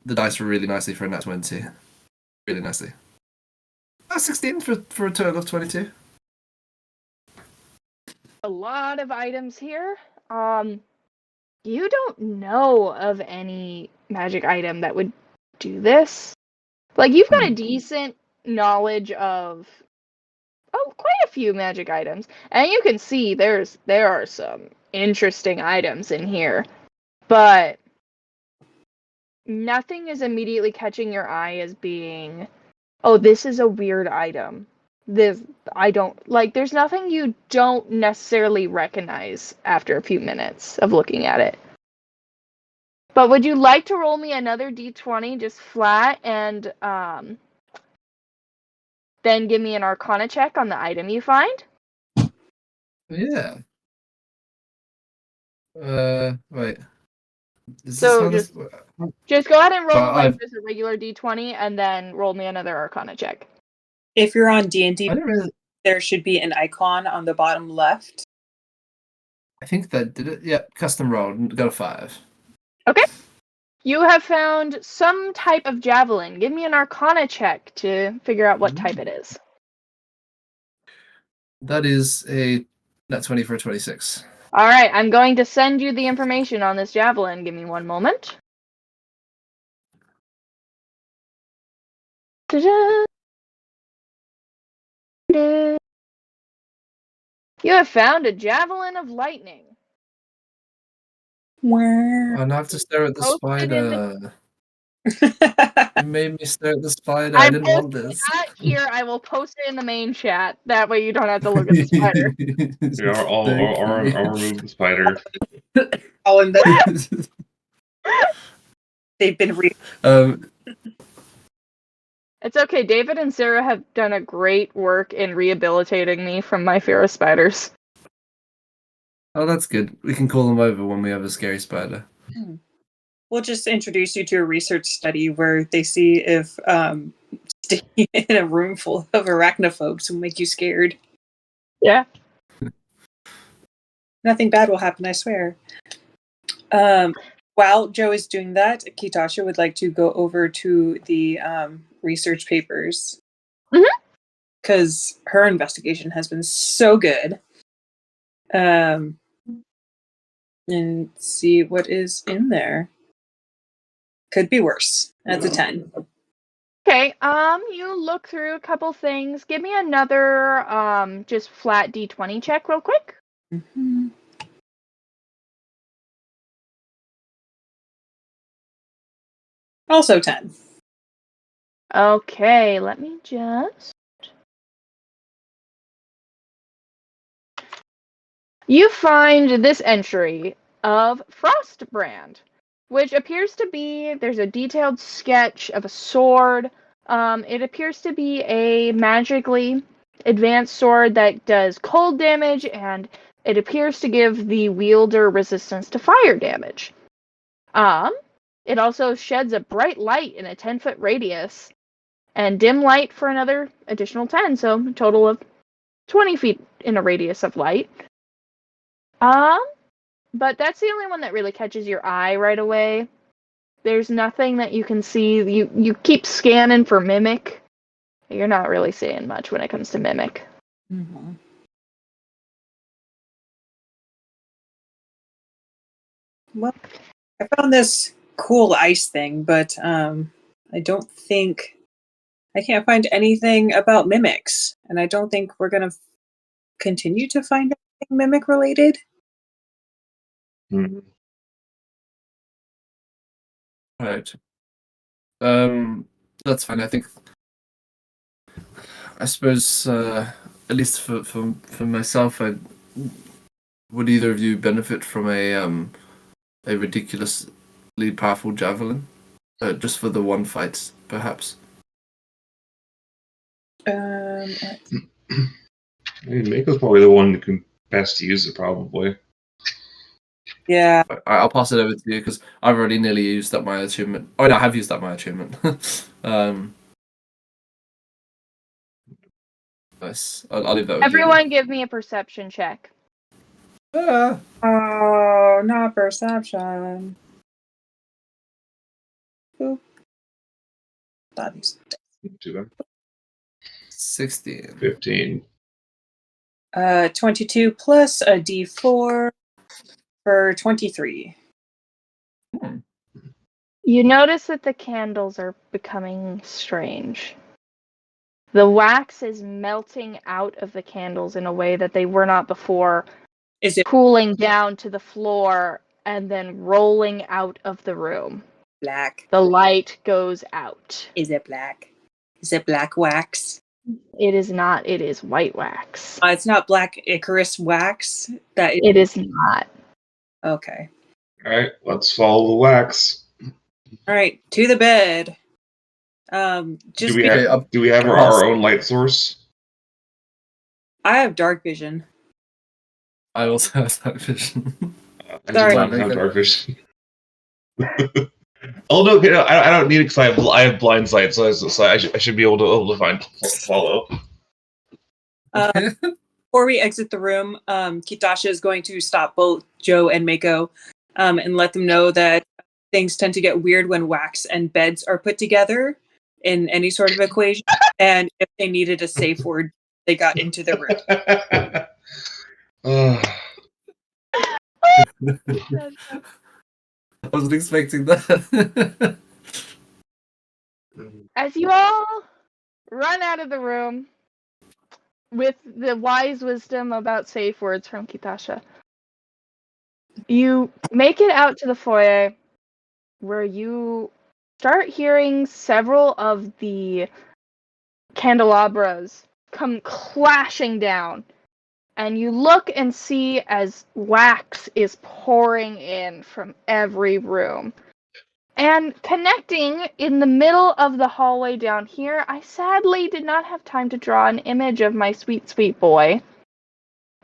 dice really nicely for a nat 20. Really nicely. 16 for a total of 22. A lot of items here. You don't know of any magic item that would do this. Like, you've got a decent knowledge of quite a few magic items, and you can see there are some interesting items in here, but nothing is immediately catching your eye as being, oh, this is a weird item. There's nothing you don't necessarily recognize after a few minutes of looking at it. But would you like to roll me another d20 just flat and then give me an arcana check on the item you find? Yeah. Wait. So just go ahead and roll just a regular d20 and then roll me another arcana check. If you're on D&D, there should be an icon on the bottom left. I think that did it. Yeah, custom roll. Got a 5. Okay. You have found some type of javelin. Give me an arcana check to figure out what type it is. That is a nat 20 for a 26. All right, I'm going to send you the information on this javelin. Give me one moment. Ta-da! You have found a javelin of lightning. Wow. I have to stare at the Posted in the- spider. You made me stare at the spider. I didn't want this. Here, I will post it in the main chat. That way you don't have to look at the spider. Yeah, I'll remove the spider. Oh, and they've been It's okay. David and Sarah have done a great work in rehabilitating me from my fear of spiders. Oh, that's good. We can call them over when we have a scary spider. We'll just introduce you to a research study where they see if staying in a room full of arachnophobes will make you scared. Yeah. Nothing bad will happen, I swear. While Joe is doing that, Kitasha would like to go over to the research papers. Because her investigation has been so good. And see what is in there. Could be worse. That's a 10. Okay, you look through a couple things. Give me another, just flat D20 check real quick. Mm-hmm. Also 10. Okay, let me just... You find this entry of Frostbrand, which appears to be, there's a detailed sketch of a sword. It appears to be a magically advanced sword that does cold damage, and it appears to give the wielder resistance to fire damage. It also sheds a bright light in a 10-foot radius, and dim light for another additional 10, so a total of 20 feet in a radius of light. But that's the only one that really catches your eye right away. There's nothing that you can see. You keep scanning for mimic. You're not really seeing much when it comes to mimic. Mm-hmm. Well, I found this cool ice thing, but I don't think I can't find anything about mimics, and I don't think we're gonna continue to find anything mimic related. Hmm. Right. That's fine. I suppose, at least for myself, would either of you benefit from a ridiculously powerful javelin, just for the one fight, perhaps? I mean, Mako's probably the one that can best use it, probably. Yeah. I'll pass it over to you because I've already nearly used up my attunement. Oh no, I have used up my attunement. Nice. I'll leave that with Everyone give me a perception check. you. Oh, not perception. Boop. Bodies. To them. 16. 15. 22 plus a D4 for 23. You notice that the candles are becoming strange. The wax is melting out of the candles in a way that they were not before, Is it cooling down to the floor and then rolling out of the room. black? The light goes out. Is it black? Is it black wax? It is not, it is white wax. It's not black Icarus wax. It is not. Okay. All right, let's follow the wax. All right, to the bed. Just Do we have our own light source? I have dark vision. I also have that vision. I Sorry. do not have dark vision. Oh no, okay, no, I don't need it because I have blind sight, so I should be able to follow. Before we exit the room, Kitasha is going to stop both Joe and Mako, and let them know that things tend to get weird when wax and beds are put together in any sort of equation. And if they needed a safe word, they got into the room. I wasn't expecting that. As you all run out of the room, with the wise wisdom about safe words from Kitasha, you make it out to the foyer where you start hearing several of the candelabras come clashing down. And you look and see as wax is pouring in from every room. And connecting in the middle of the hallway down here, I sadly did not have time to draw an image of my sweet, sweet boy.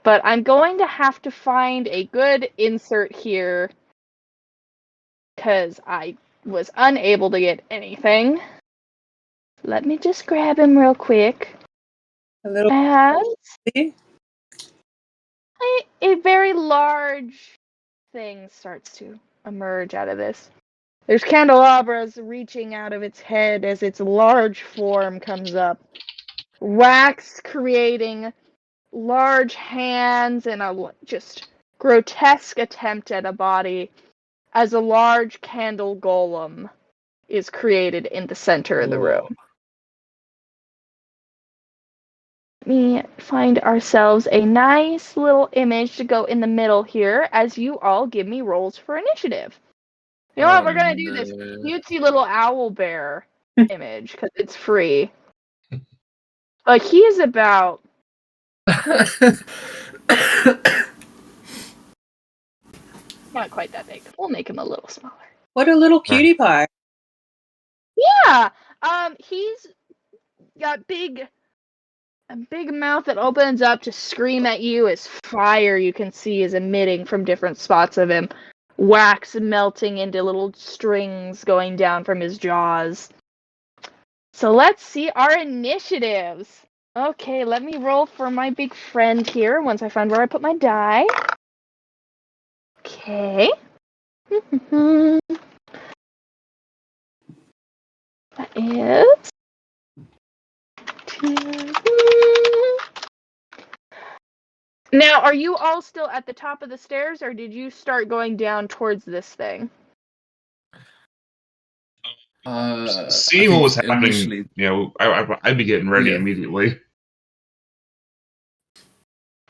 But I'm going to have to find a good insert here because I was unable to get anything. Let me just grab him real quick. A little. As See? a very large thing starts to emerge out of this. There's candelabras reaching out of its head as its large form comes up. Wax creating large hands and a just grotesque attempt at a body as a large candle golem is created in the center of the room. Let me find ourselves a nice little image to go in the middle here as you all give me rolls for initiative. You know what? We're going to do this cutesy little owl bear image because it's free. But he is about... not quite that big. We'll make him a little smaller. What a little cutie pie. Yeah! He's got a big mouth that opens up to scream at you as fire you can see is emitting from different spots of him. Wax melting into little strings going down from his jaws. So let's see our initiatives. Okay, let me roll for my big friend here once I find where I put my die. Okay. That is... Now, are you all still at the top of the stairs, or did you start going down towards this thing? Seeing what was happening, initially, I'd be getting ready immediately.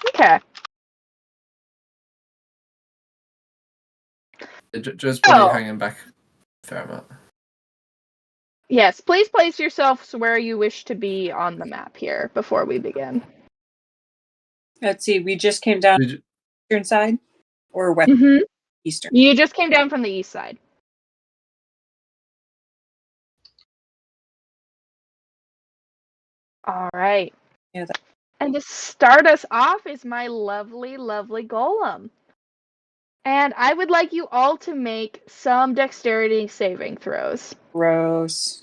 Okay. Joe's probably hanging back a fair amount. Yes, please place yourselves where you wish to be on the map here before we begin. Let's see, we just came down eastern side or west eastern? You just came down from the east side. All right. Yeah. And to start us off is my lovely, lovely golem. And I would like you all to make some dexterity saving throws. Gross.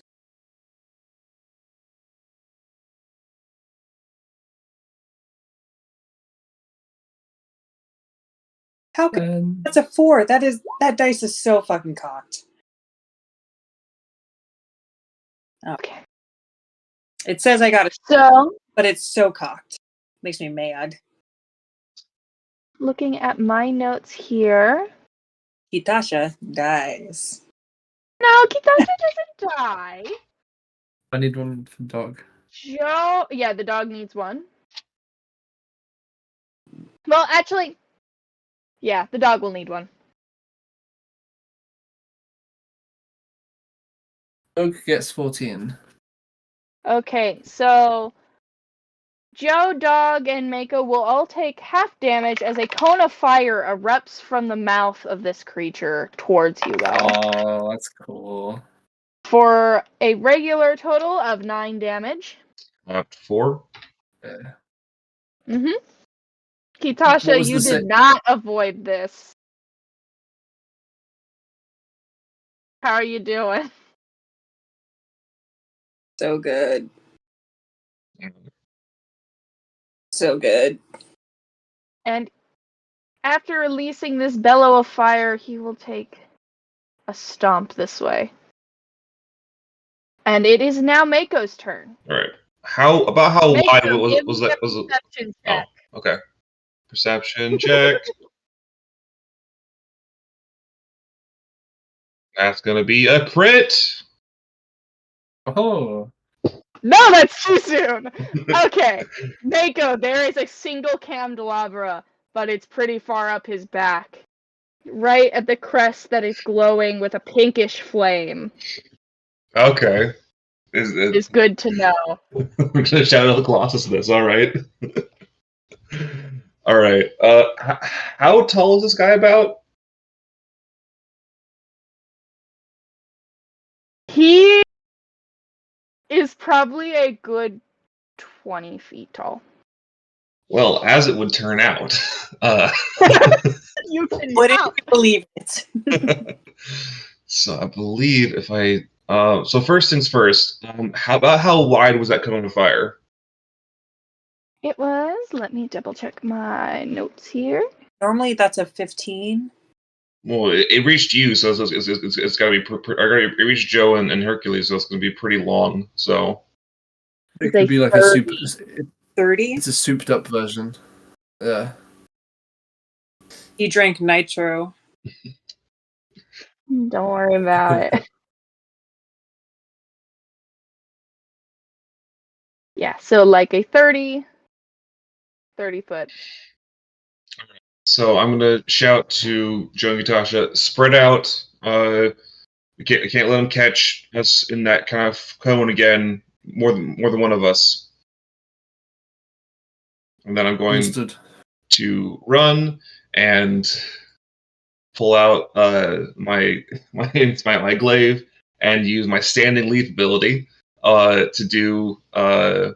How could that's a 4? That dice is so fucking cocked. Oh. Okay. It says I got it, but it's so cocked. Makes me mad. Looking at my notes here. Kitasha dies. No, Kitasha doesn't die. I need one for the dog. Joe, yeah, the dog needs one. Well, actually, yeah, the dog will need one. Dog gets 14. Okay, so Joe, Dog, and Mako will all take half damage as a cone of fire erupts from the mouth of this creature towards you all. Oh, that's cool. For a regular total of 9 damage. 4? Yeah. Kitasha, you did not avoid this. How are you doing? So good. So good. And after releasing this bellow of fire, he will take a stomp this way. And it is now Mako's turn. All right. How wide was that? Perception check. Oh, okay. Perception check. That's gonna be a crit. Oh. No, that's too soon. Okay, Mako, there is a single candelabra, but it's pretty far up his back. Right at the crest that is glowing with a pinkish flame. Okay. Is it? Is good to know. We're gonna shout out the Colossus of this. All right. All right. How tall is this guy about? He is probably a good 20 feet tall. Well, as it would turn out, You can Wouldn't not. you believe it? so I believe if I so first things first, how wide was that cone of fire? It was, let me double check my notes here. Normally that's a 15. Well, it reached you, so it's got to be. It reached Joe and Hercules, so it's going to be pretty long. So It could be like a super. 30? It's a souped up version. Yeah. He drank nitro. Don't worry about it. Yeah, so like a 30 foot. So I'm gonna shout to Joe and Natasha, spread out. We can't let them catch us in that kind of cone again. More than one of us. And then I'm going Understood. to run and pull out my glaive and use my standing leap ability to do a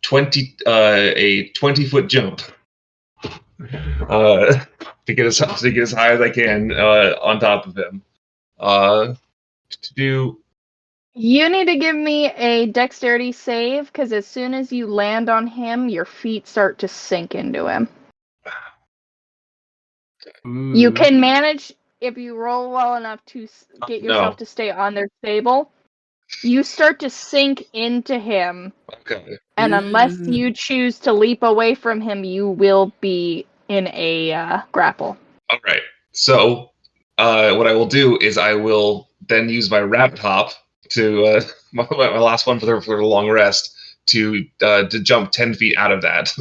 20-foot jump. To get as high as I can on top of him. To do. You need to give me a dexterity save, because as soon as you land on him, your feet start to sink into him. Ooh. You can manage, if you roll well enough, to get yourself No. to stay on their stable. You start to sink into him, Okay. and unless you choose to leap away from him, you will be in a grapple. All right. So, what I will do is I will then use my rabbit hop to my last one for the long rest to jump 10 feet out of that.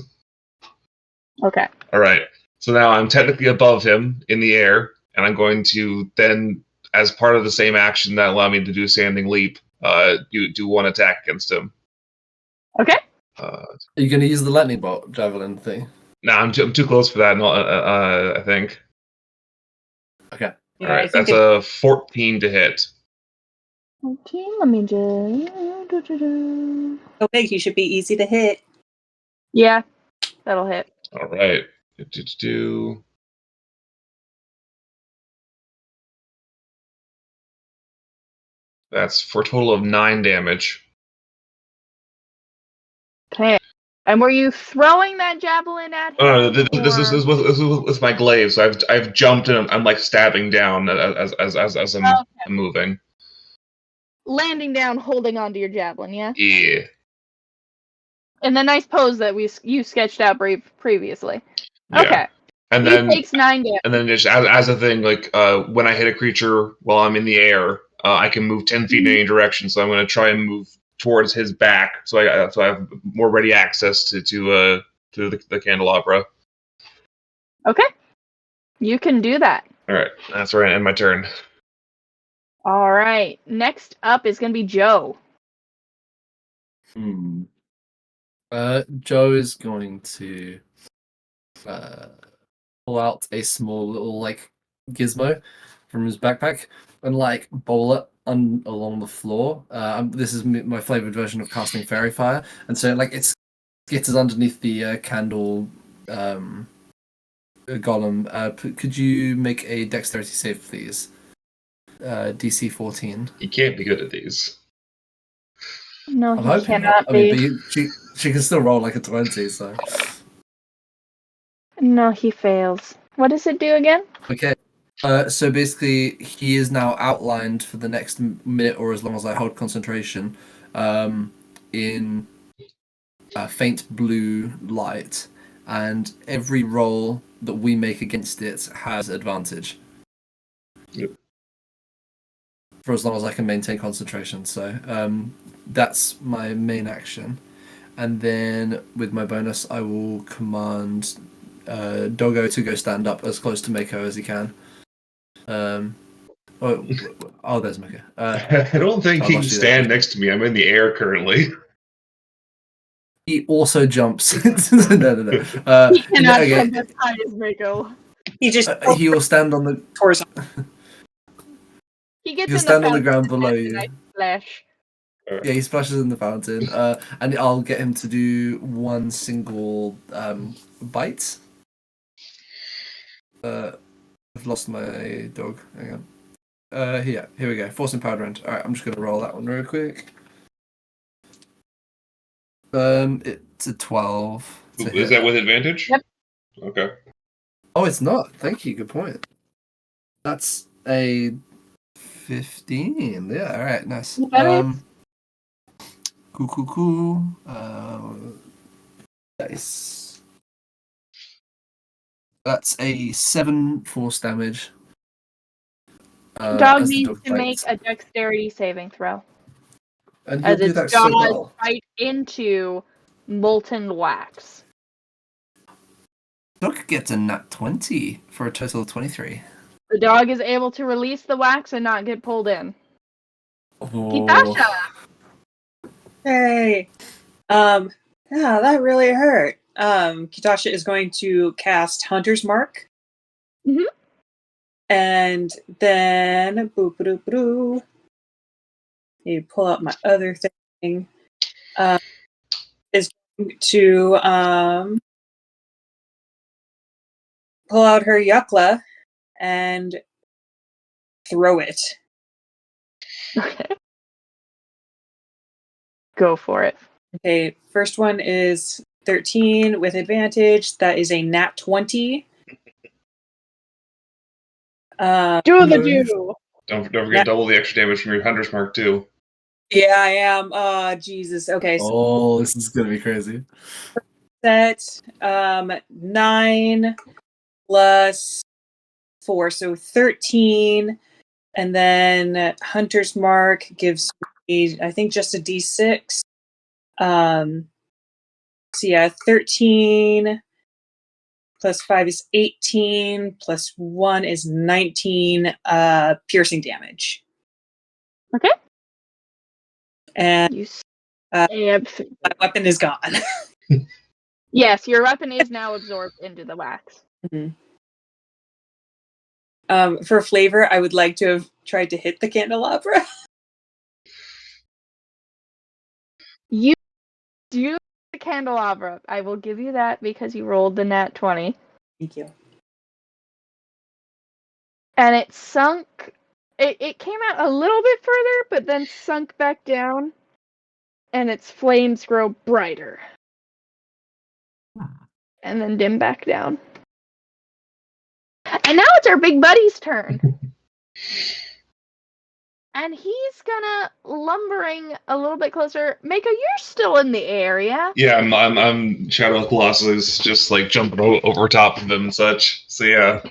Okay. All right. So now I'm technically above him in the air, and I'm going to then, as part of the same action that allowed me to do a standing leap, do one attack against him. Okay. Are you going to use the lightning bolt javelin thing? No, I'm too close for that. I think. Okay. Yeah, All right. I think That's a 14 to hit. Okay, let me just... so big he should be easy to hit. Yeah, that'll hit. All right. That's for a total of 9 damage. Okay. And were you throwing that javelin at him? Oh, this is with my glaive. So I've jumped and I'm like stabbing down as I'm moving. Landing down, holding onto your javelin, yeah? Yeah. In the nice pose that you sketched out previously. Yeah. Okay. And He then takes 9 damage. and then just as a thing, like when I hit a creature while I'm in the air, I can move 10 feet in any direction. So I'm going to try and move towards his back, so I have more ready access to the candelabra. Okay. You can do that. All right, that's right. End my turn. All right. Next up is going to be Joe. Joe is going to pull out a small little like gizmo from his backpack and like bowl it along the floor. This is my flavored version of casting fairy fire, and so like it skitters underneath the candle golem. Could you make a dexterity save, please? DC 14. You can't be good at these. No, I'm he hoping cannot not. I mean, be. but she can still roll like a 20, so. No, he fails. What does it do again? Okay. So basically, he is now outlined for the next minute or as long as I hold concentration in faint blue light, and every roll that we make against it has advantage. Yep. for as long as I can maintain concentration. So that's my main action. And then with my bonus, I will command Doggo to go stand up as close to Mako as he can. There's Mako. I don't think he can stand next to me. I'm in the air currently. He also jumps. No. He cannot jump as high as Mako. He will stand on the torso. He'll stand on the ground below you. Nice splash. Yeah, he splashes in the fountain, and I'll get him to do one single bite. I've lost my dog. Hang on. Here we go. Force empowered round. All right, I'm just gonna roll that one real quick. It's a 12. Is that with advantage? Yep. Okay. Oh, it's not. Thank you. Good point. That's a 15. Yeah. All right. Nice. Cool. Nice. That's a 7 force damage. Dog needs to make a dexterity saving throw. And as do its that jaws so well. bite into molten wax. Dog gets a nat 20 for a total of 23. The dog is able to release the wax and not get pulled in. Oh. Kitasha! Hey. Yeah, that really hurt. Kitasha is going to cast Hunter's Mark. Mm-hmm. And then you pull out my other thing. Is going to pull out her Yukla and throw it. Okay. Go for it. Okay, first one is 13 with advantage. That is a nat 20. Do the do! Don't forget double the extra damage from your Hunter's Mark too. Yeah, I am. Oh, Jesus. Okay. So this is gonna be crazy. Set 9 plus 4, so 13, and then Hunter's Mark gives me, I think, just a D6. So yeah, 13 plus 5 is 18, plus 1 is 19 piercing damage. Okay. And my weapon is gone. Yes, your weapon is now absorbed into the wax. Mm-hmm. For flavor, I would like to have tried to hit the candelabra. You do the candelabra. I will give you that because you rolled the nat 20. Thank you. And it sunk. It came out a little bit further, but then sunk back down. And its flames grow brighter. And then dim back down. And now it's our big buddy's turn. And he's gonna lumbering a little bit closer. Mako, you're still in the area. Yeah, I'm Shadow Colossus, just like jumping over top of him and such. So yeah.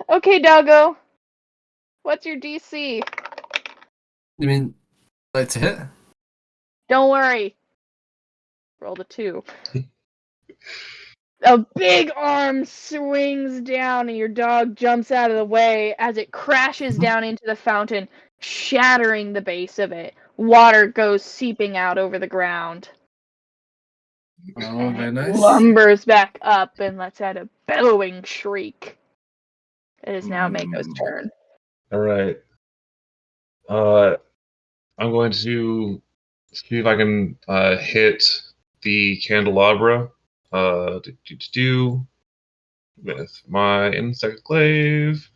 Okay, Doggo. What's your DC? You mean like to hit? Don't worry. Roll the 2. A big arm swings down and your dog jumps out of the way as it crashes down into the fountain, shattering the base of it. Water goes seeping out over the ground. Oh, very nice. Lumbers back up and lets out a bellowing shriek. It is now Mako's turn. All right. I'm going to see if I can hit the candelabra. With my insect glaive.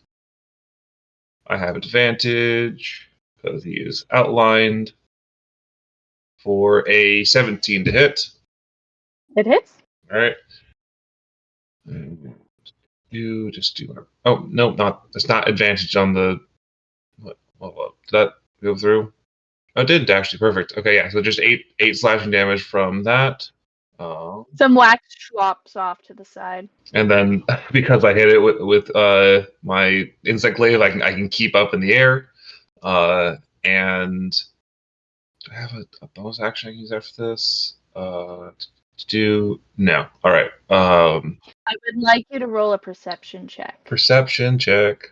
I have advantage because he is outlined for a 17 to hit. It hits. All right. Oh no, it's not advantage on the. What did that go through? Oh, it did actually. Perfect. Okay, yeah. So just eight slashing damage from that. Some wax flops off to the side. And then because I hit it with my insect glaive, I can keep up in the air. And do I have a bonus action I can use after this? To do no. All right. I would like you to roll a perception check. Perception check.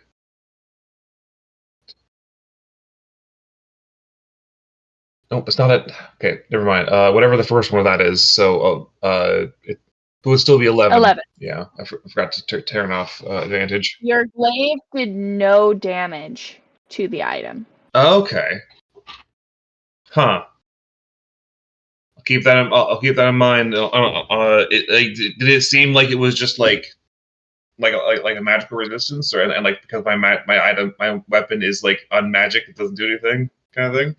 Nope, it's not it. Okay, never mind. Whatever the first one of that is. So, it would still be 11. 11. Yeah, I forgot to turn off advantage. Your glaive did no damage to the item. Okay. Huh. I'll keep that. I'll keep that in mind. Did it seem like it was just like a magical resistance, and like because my weapon is like unmagic, it doesn't do anything, kind of thing?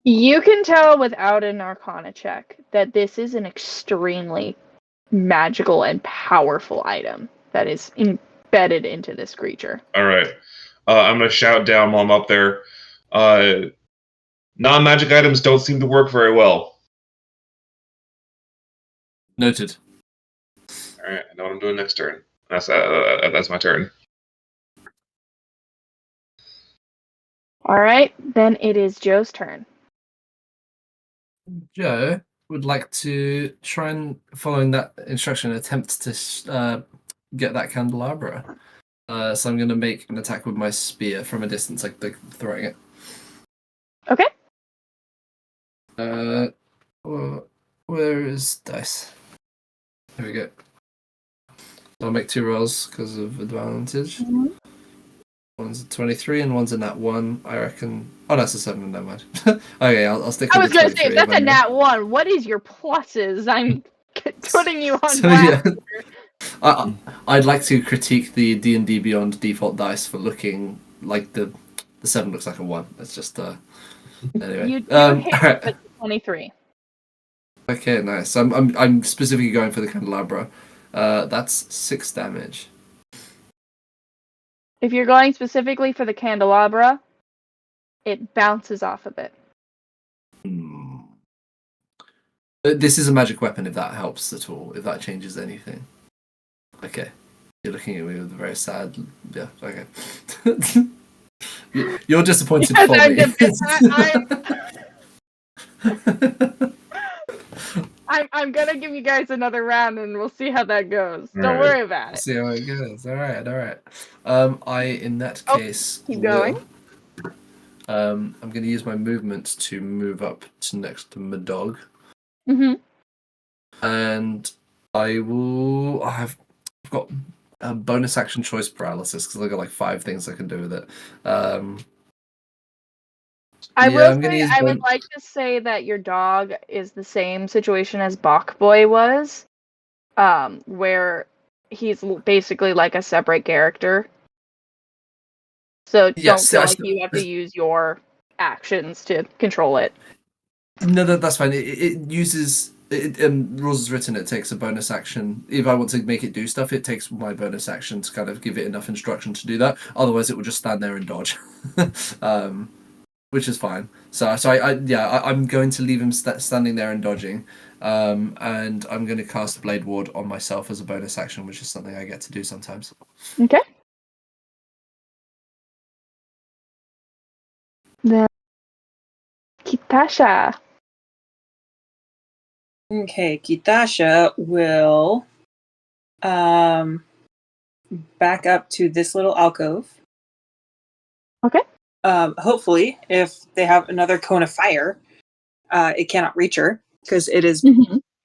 You can tell without an Arcana check that this is an extremely magical and powerful item that is embedded into this creature. All right. I'm gonna shout down while I'm up there. Non-magic items don't seem to work very well. Noted. All right, I know what I'm doing next turn. That's my turn. All right, then it is Joe's turn. Joe would like to try and, following that instruction, attempt to get that candelabra. So I'm going to make an attack with my spear from a distance, like throwing it. Okay. Where is dice? Here we go. I'll make 2 rolls because of advantage. Mm-hmm. One's a 23 and one's a nat 1. I reckon. Oh, that's a 7. Never mind. Okay, I'll stick I with was going to say, if that's a anyway. nat 1, what is your pluses? I'm putting you on So, blast. yeah. I'd like to critique the D&D Beyond default dice for looking like the 7 looks like a 1. It's just anyway. You do hit right. with 23. Okay, nice. I'm specifically going for the candelabra. That's 6 damage. If you're going specifically for the candelabra, it bounces off of it. This is a magic weapon, if that helps at all, if that changes anything. Okay. You're looking at me with a very sad... Yeah, okay. You're disappointed for me. I'm gonna give you guys another round and we'll see how that goes. All Don't right. worry about it. See how it goes. Alright. I, in that case... keep going. I'm going to use my movement to move up to next to my dog. Mm-hmm. And I've got a bonus action choice paralysis because I've got like 5 things I can do with it. I would like to say that your dog is the same situation as Bach Boy was, where he's basically like a separate character. So don't feel like you have to use your actions to control it. No, that's fine. It uses... rules is written, it takes a bonus action. If I want to make it do stuff, it takes my bonus action to kind of give it enough instruction to do that. Otherwise, it will just stand there and dodge, which is fine. So I'm going to leave him standing there and dodging, and I'm going to cast Blade Ward on myself as a bonus action, which is something I get to do sometimes. Okay. Then Kitasha. Okay, Kitasha will back up to this little alcove. Okay. Hopefully, if they have another cone of fire, it cannot reach her because it is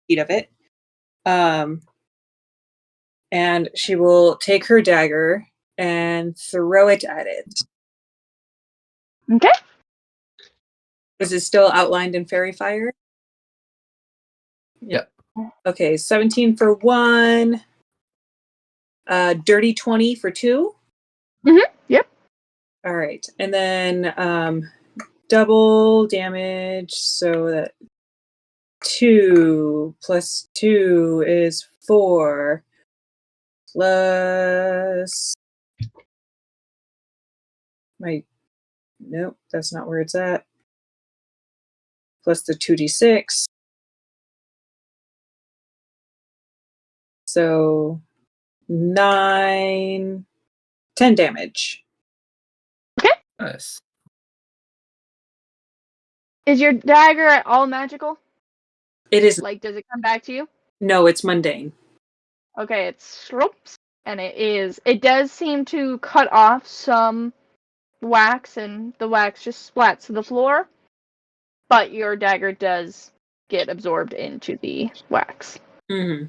feet of it. And she will take her dagger and throw it at it. Okay. Is it still outlined in fairy fire? Yeah. Okay, 17 for 1. Dirty 20 for 2. Yep. All right, and then double damage, so that 2 plus 2 is 4 plus nope, that's not where it's at. Plus the 2d6. So 9, 10 damage. Nice. Is your dagger at all magical? It is Like, does it come back to you? no, it's mundane. Okay, it's slopes, and it does seem to cut off some wax, and the wax just splats to the floor, but your dagger does get absorbed into the wax. Mm-hmm.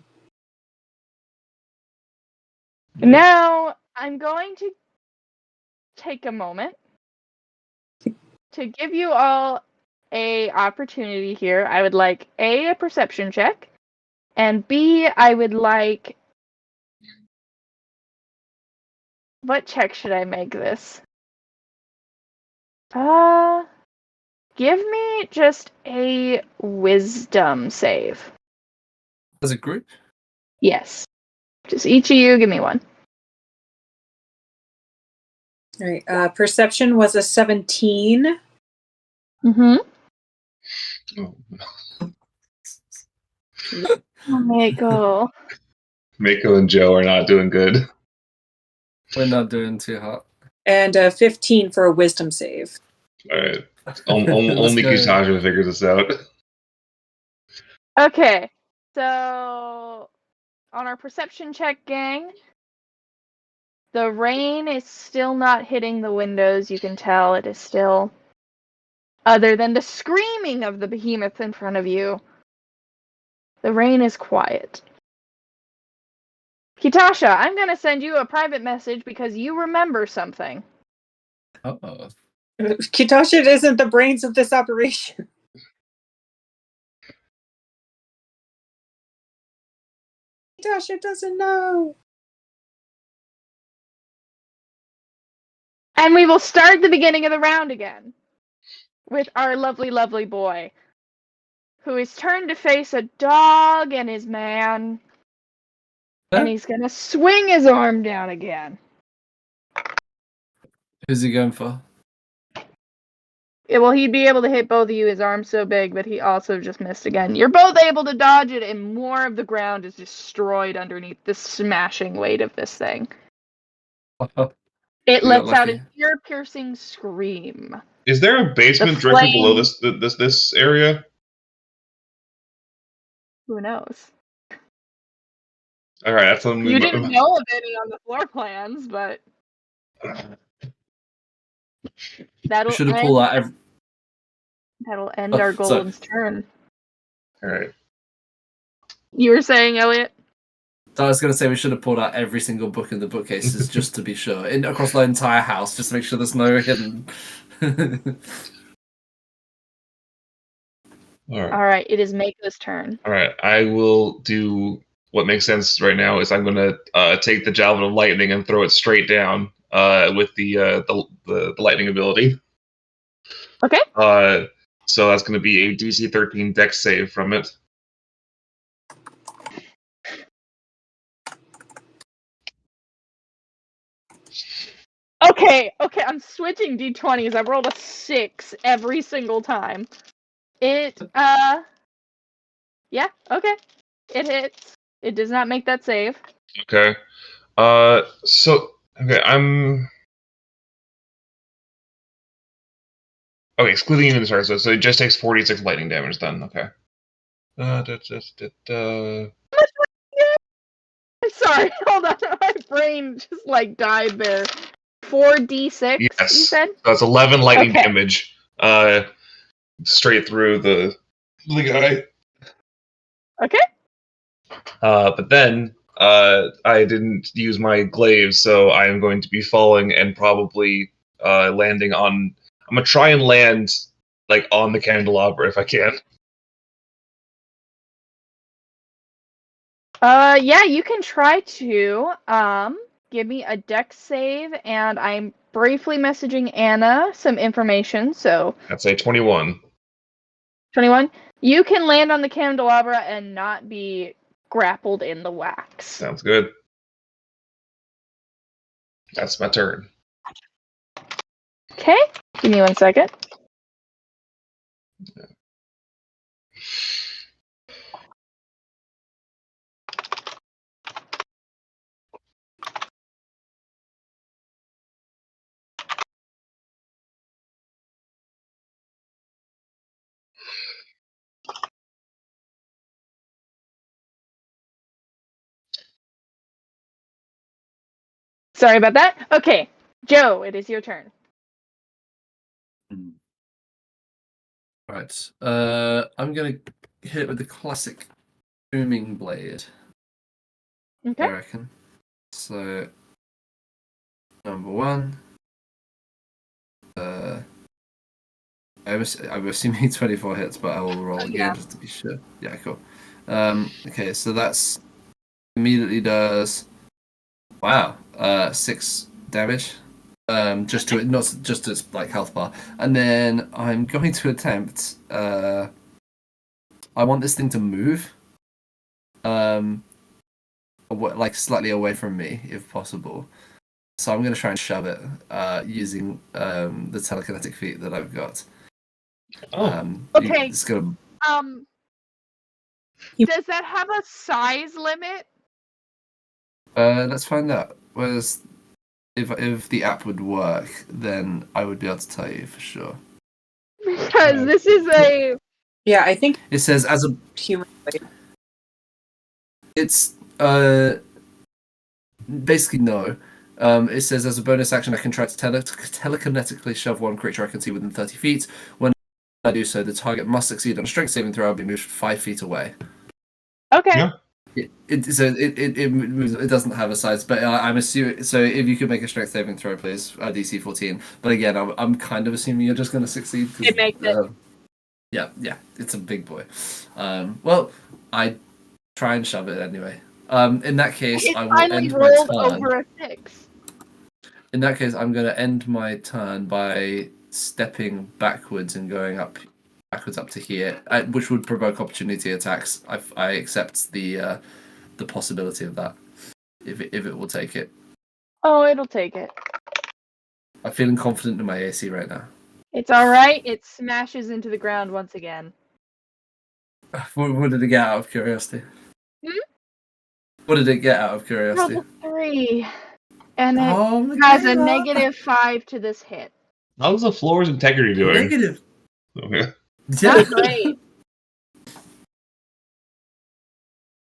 Now, I'm going to take a moment to give you all a opportunity here. I would like a perception check, and B, I would like... What check should I make this? Give me just a wisdom save. As a group? Yes. Just each of you, give me one. All right. Perception was a 17. Mm-hmm. Oh, Oh my god. Mako and Joe are not doing good. We're not doing too hot. And 15 for a wisdom save. All right. Let's Only go. Kusaja figures this out. Okay. So, on our perception check, gang, the rain is still not hitting the windows. You can tell it is still... Other than the screaming of the behemoth in front of you, the rain is quiet. Kitasha, I'm gonna send you a private message because you remember something. Oh. Kitasha isn't the brains of this operation. Kitasha doesn't know. And we will start the beginning of the round again with our lovely, lovely boy, who is turned to face a dog and his man, and he's gonna swing his arm down again. Who's he going for? Well, he'd be able to hit both of you. His arm's so big, but he also just missed again. You're both able to dodge it, and more of the ground is destroyed underneath the smashing weight of this thing. It You got lets out lucky. an ear-piercing scream. Is there a basement The directly below flame- this area? Who knows? All right, that's something. You didn't know of any on the floor plans, but that'll Should have pulled out end our sorry. golem's turn. All right. You were saying, Elliot? I was going to say we should have pulled out every single book in the bookcases just to be sure, across the entire house, just to make sure there's no hidden. All right. All right, it is Mako's turn. All right. I will do what makes sense right now. Is I'm going to take the javelin of lightning and throw it straight down with the lightning ability. Okay. So that's going to be a DC 13 Dex save from it. Okay, I'm switching d20s. I've rolled a 6 every single time. Yeah, okay. It hits. It does not make that save. Okay. Okay, excluding even the start, so it just takes 46 lightning damage then. Okay. Sorry, hold on. My brain just died there. 4d6, Yes. you said? So that's 11 lightning Okay. damage. Straight through the guy. Okay. But then I didn't use my glaive, so I am going to be falling and probably landing on. I'm gonna try and land on the candelabra if I can. Yeah, you can try to. Give me a dex save, and I'm briefly messaging Anna some information, so... That's a 21. 21? You can land on the candelabra and not be grappled in the wax. Sounds good. That's my turn. Okay, give me 1 second. Sorry about that. Okay, Joe, it is your turn. Right. I'm gonna hit it with the classic booming blade. Okay. I reckon. So, number one. I'm assuming 24 hits, but I will roll again just to be sure. Yeah, cool. Okay, so that's immediately does 6 damage. Just to it, not just to its like health bar, and then I'm going to attempt. I want this thing to move, like slightly away from me if possible. So I'm going to try and shove it using the telekinetic feat that I've got. Okay. It's gonna. Does that have a size limit? Let's find out. Whereas, if the app would work, then I would be able to tell you for sure. Because this is a. Yeah, I think It says as a humanoid. It's basically no. It says as a bonus action, I can try to telekinetically shove one creature I can see within 30 feet. When I do so, the target must succeed on a strength saving throw. I'll be moved 5 feet away. Okay. Yeah. It doesn't have a size, but I'm assuming. So if you could make a strength saving throw, please, DC 14. But again, I'm kind of assuming you're just going to succeed. It makes it. Yeah, it's a big boy. Well, I try and shove it anyway. In that case, It I will finally end my rolled turn. over a 6. In that case, I'm going to end my turn by stepping backwards and going backwards up to here, which would provoke opportunity attacks. I accept the possibility of that, if it will take it. Oh, it'll take it. I'm feeling confident in my AC right now. It's alright. It smashes into the ground once again. What did it get out of curiosity? What did it get out of curiosity? Rolled a 3. And it has a -5 to this hit. How's the floor's integrity doing? Negative. Okay. Not great.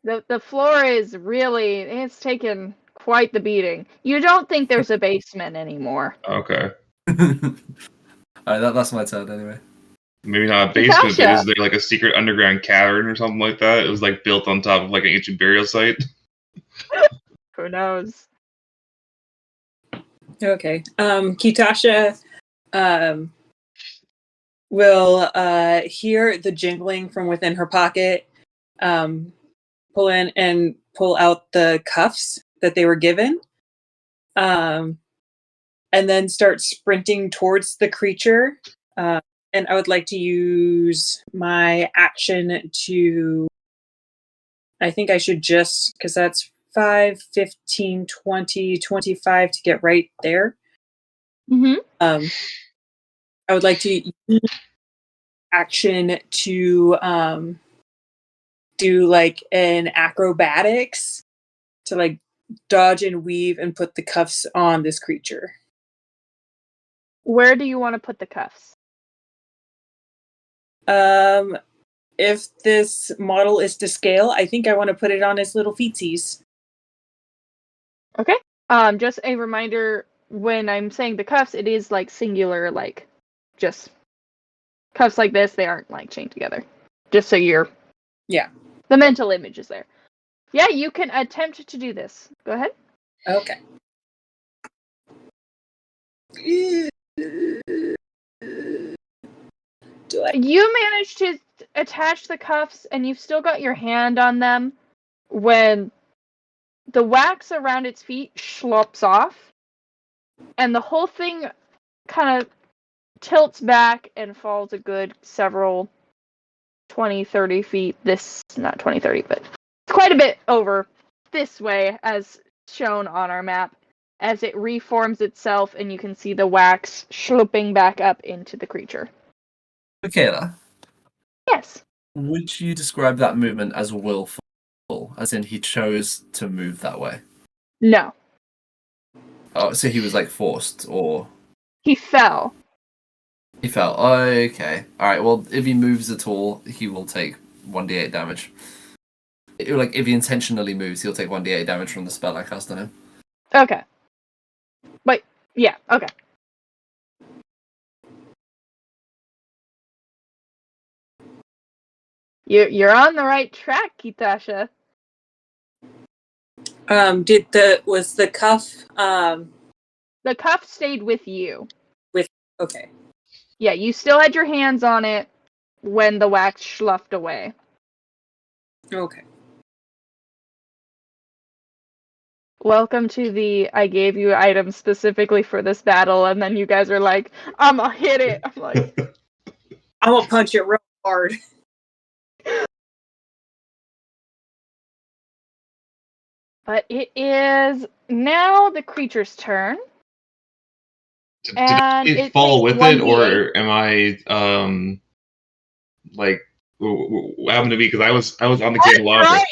The floor is really, it's taken quite the beating. You don't think there's a basement anymore. Okay. Alright, that's my turn anyway. Maybe not a basement, but is there like a secret underground cavern or something like that? It was like built on top of like an ancient burial site. Who knows? Okay. Kitasha will hear the jingling from within her pocket, pull in and pull out the cuffs that they were given, and then start sprinting towards the creature. And I would like to use my action to... I think I should just, because that's 5, 15, 20, 25 to get right there. Mm-hmm. I would like to use action to do like an acrobatics to like dodge and weave and put the cuffs on this creature. Where do you want to put the cuffs? If this model is to scale, I think I want to put it on his little feetsies. Okay. Just a reminder, when I'm saying the cuffs, it is like singular, like just cuffs like this. They aren't like chained together. Just so you're... Yeah. The mental image is there. Yeah, you can attempt to do this. Go ahead. Okay. You managed to attach the cuffs, and you've still got your hand on them when the wax around its feet schlops off, and the whole thing kind of tilts back and falls a good several 20, 30 feet. Not 20, 30, but it's quite a bit over this way, as shown on our map, as it reforms itself, and you can see the wax sloping back up into the creature. Michaela? Yes. Would you describe that movement as willful, as in he chose to move that way? No. Oh, so he was like forced, or He fell. he fell. Okay, all right. Well, if he moves at all, he will take 1d8 damage. Like if he intentionally moves, he'll take 1d8 damage from the spell I cast on him. Okay. Wait, yeah, okay. You're on the right track, Kitasha. Was the cuff The cuff stayed with you. okay? Yeah, you still had your hands on it when the wax sloughed away. Okay. Welcome to the I gave you items specifically for this battle, and then you guys are like, I'ma hit it. I'm like, I'm gonna punch it real hard. but it is now the creature's turn. Did And I it follow takes with it, 1d8. or am I like what happened to me? Because I was on the candelabra. Right.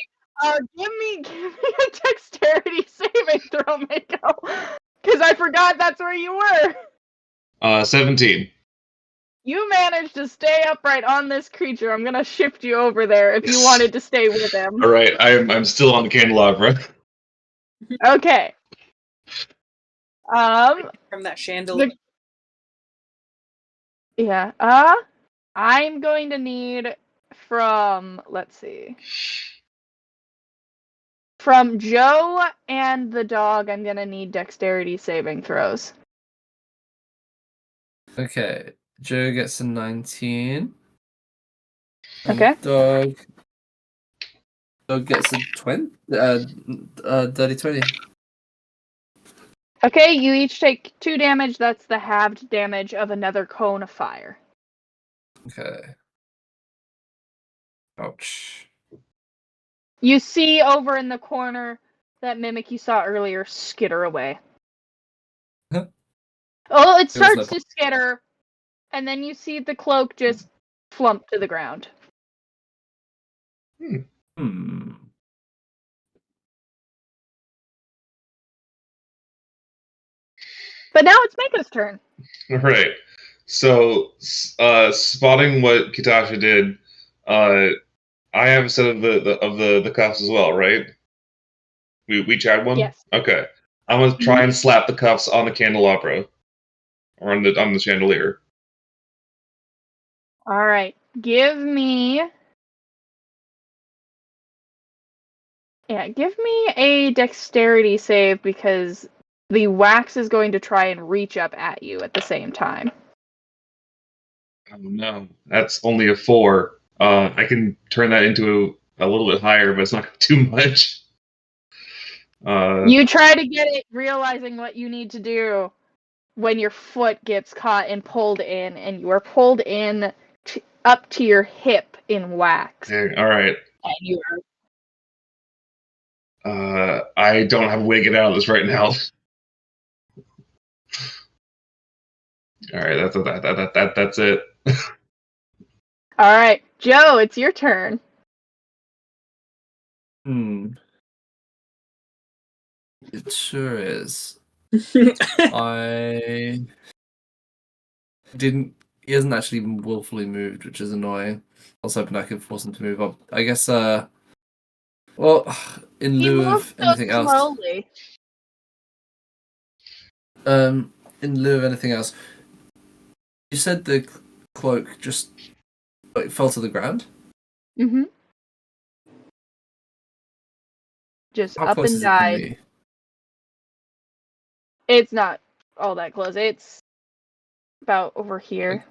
Give me a dexterity saving throw, Mako. Because I forgot that's where you were. 17. You managed to stay upright on this creature. I'm gonna shift you over there if you wanted to stay with him. All right, I'm still on the candelabra. Okay. From that chandelier. Yeah. I'm going to need from, let's see. From Joe and the dog, I'm gonna need dexterity saving throws. Okay, Joe gets a 19. And Okay. Dog gets a 20. Dirty 20. Okay, you each take 2 damage. That's the halved damage of another cone of fire. Okay. Ouch. You see over in the corner that mimic you saw earlier skitter away. Huh? Oh, it There was starts no- to skitter, and then you see the cloak just flump to the ground. Hmm. But now it's Mako's turn. All right. So, spotting what Kitasha did, I have a set of the cuffs as well, right? We each had one. Yes. Okay. I'm gonna try and slap the cuffs on the candelabra, or on the chandelier. All right. Give me a dexterity save because the wax is going to try and reach up at you at the same time. Oh no, that's only a 4. I can turn that into a little bit higher, but it's not too much. You try to get it realizing what you need to do when your foot gets caught and pulled in, and you are pulled in up to your hip in wax. All right. And you I don't have a way to get out of this right now. All right, that's it. All right, Joe, it's your turn. It sure is. I didn't. He hasn't actually willfully moved, which is annoying. I was hoping I could force him to move up. I guess. Well, in lieu of anything else. Slowly. In lieu of anything else, you said the cloak just fell to the ground. Mm-hmm. Just How up close and is it to died. me? It's not all that close. It's about over here.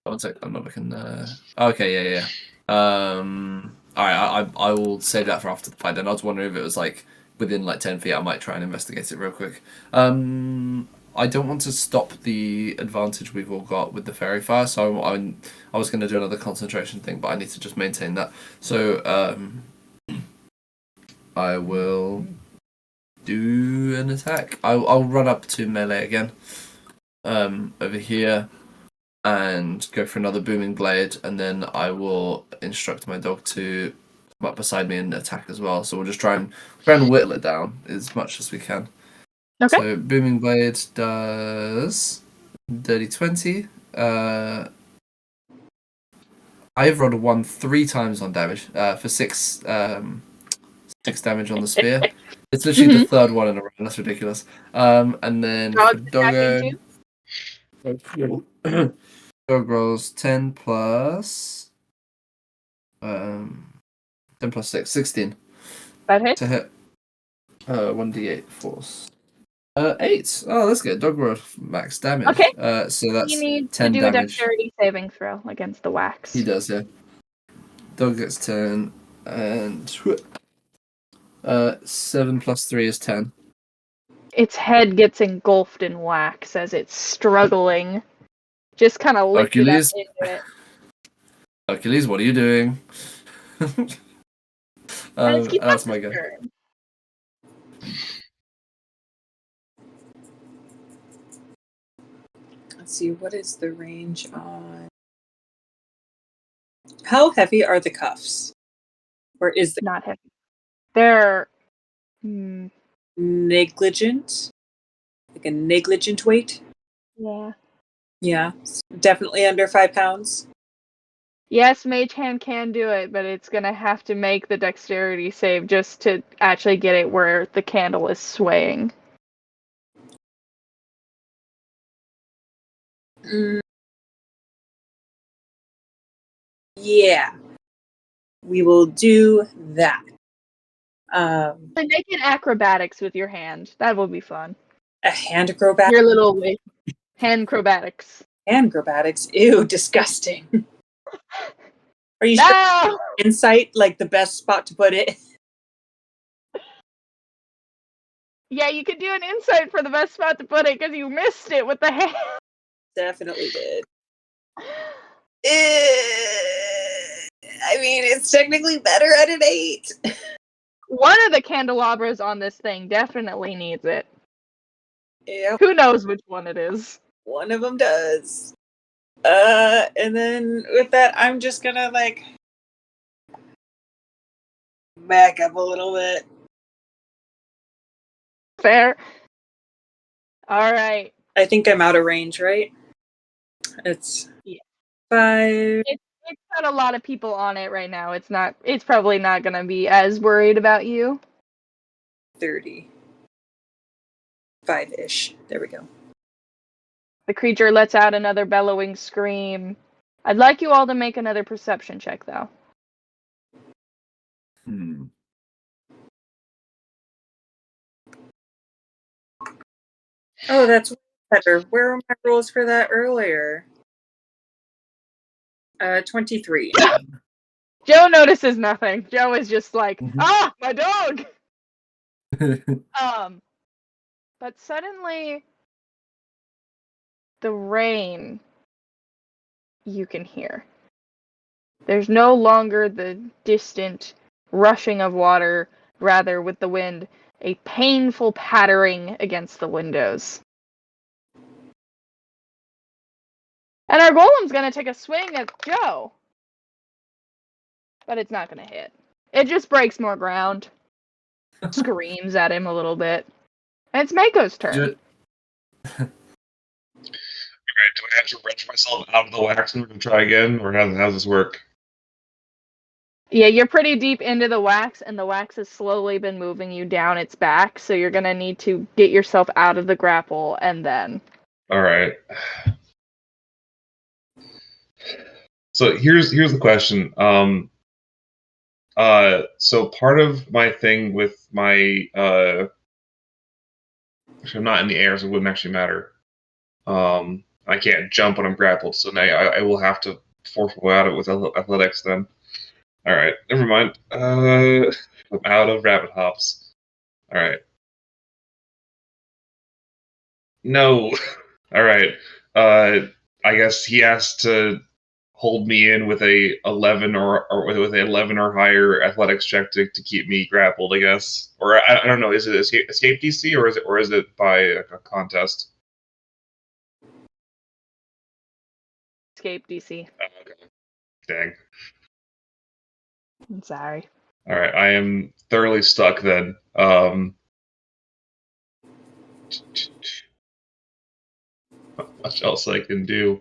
One sec. I'm not looking. Okay, yeah. All right. I will save that for after the fight. Then I was wondering if it was like within like 10 feet. I might try and investigate it real quick. I don't want to stop the advantage we've all got with the fairy fire, so I was going to do another concentration thing, but I need to just maintain that. So I will do an attack. I'll run up to melee again. Over here. And go for another booming blade, and then I will instruct my dog to come up beside me and attack as well. So we'll just try and whittle it down as much as we can. Okay. So booming blade does dirty 20. I've rolled a 1 3 times on damage for 6 6 damage on the spear. It's literally the third one in a row. That's ridiculous. And then for Dog's attacking Doggo, Dog rolls 10 plus 10 plus 6, 16 That hits. to hit. 1d8 force. 8. Oh, that's good. Dog rolled max damage. Okay. So that's He needs to 10 do a damage. dexterity saving throw against the wax. He does, yeah. Dog gets 10, and 7 plus 3 is 10. Its head gets engulfed in wax as it's struggling. Just kind of lifted up Hercules? into it. Hercules, what are you doing? That's my go. turn. Let's see, what is the range on... How heavy are the cuffs? Or is the Not heavy. They're negligent? Like a negligent weight? yeah. Yeah, definitely under 5 pounds. Yes, Mage Hand can do it, but it's gonna have to make the dexterity save just to actually get it where the candle is swaying. Yeah, we will do that. Make it acrobatics with your hand. That will be fun. A hand acrobat. Your little hand acrobatics. Hand acrobatics. Ew, disgusting. Are you sure No! insight like the best spot to put it? Yeah, you could do an insight for the best spot to put it because you missed it with the hand. Definitely did. I mean, it's technically better at an 8. One of the candelabras on this thing definitely needs it. Yep, Who knows which one it is? one of them does. And then with that, I'm just gonna like back up a little bit. Fair. All right. I think I'm out of range, right? It's Yeah. 5. It's got a lot of people on it right now. It's probably not gonna be as worried about you. 30. 5-ish. There we go. The creature lets out another bellowing scream. I'd like you all to make another perception check, though. Oh, that's better. Where were my rules for that earlier? 23. Joe notices nothing. Joe is just like, my dog! But suddenly, the rain you can hear. There's no longer the distant rushing of water, rather, with the wind, a painful pattering against the windows. And our golem's gonna take a swing at Joe. But it's not gonna hit. It just breaks more ground. Screams at him a little bit. And it's Mako's turn. Alright, do I have to wrench myself out of the wax in order to try again, or how does this work? Yeah, you're pretty deep into the wax, and the wax has slowly been moving you down its back, so you're gonna need to get yourself out of the grapple, and then... Alright. So here's the question. So part of my thing with my actually I'm not in the air, so it wouldn't actually matter. I can't jump when I'm grappled, so now I will have to force my way out of it with athletics then. Alright, never mind. I'm out of rabbit hops. Alright. No. Alright. I guess he has to hold me in with a 11 or with a 11 or higher athletics check to keep me grappled, I guess. Or I don't know, is it escape DC or is it by a contest? Escape DC. Oh, okay. Dang. I'm sorry. Alright, I am thoroughly stuck then. Not much else I can do.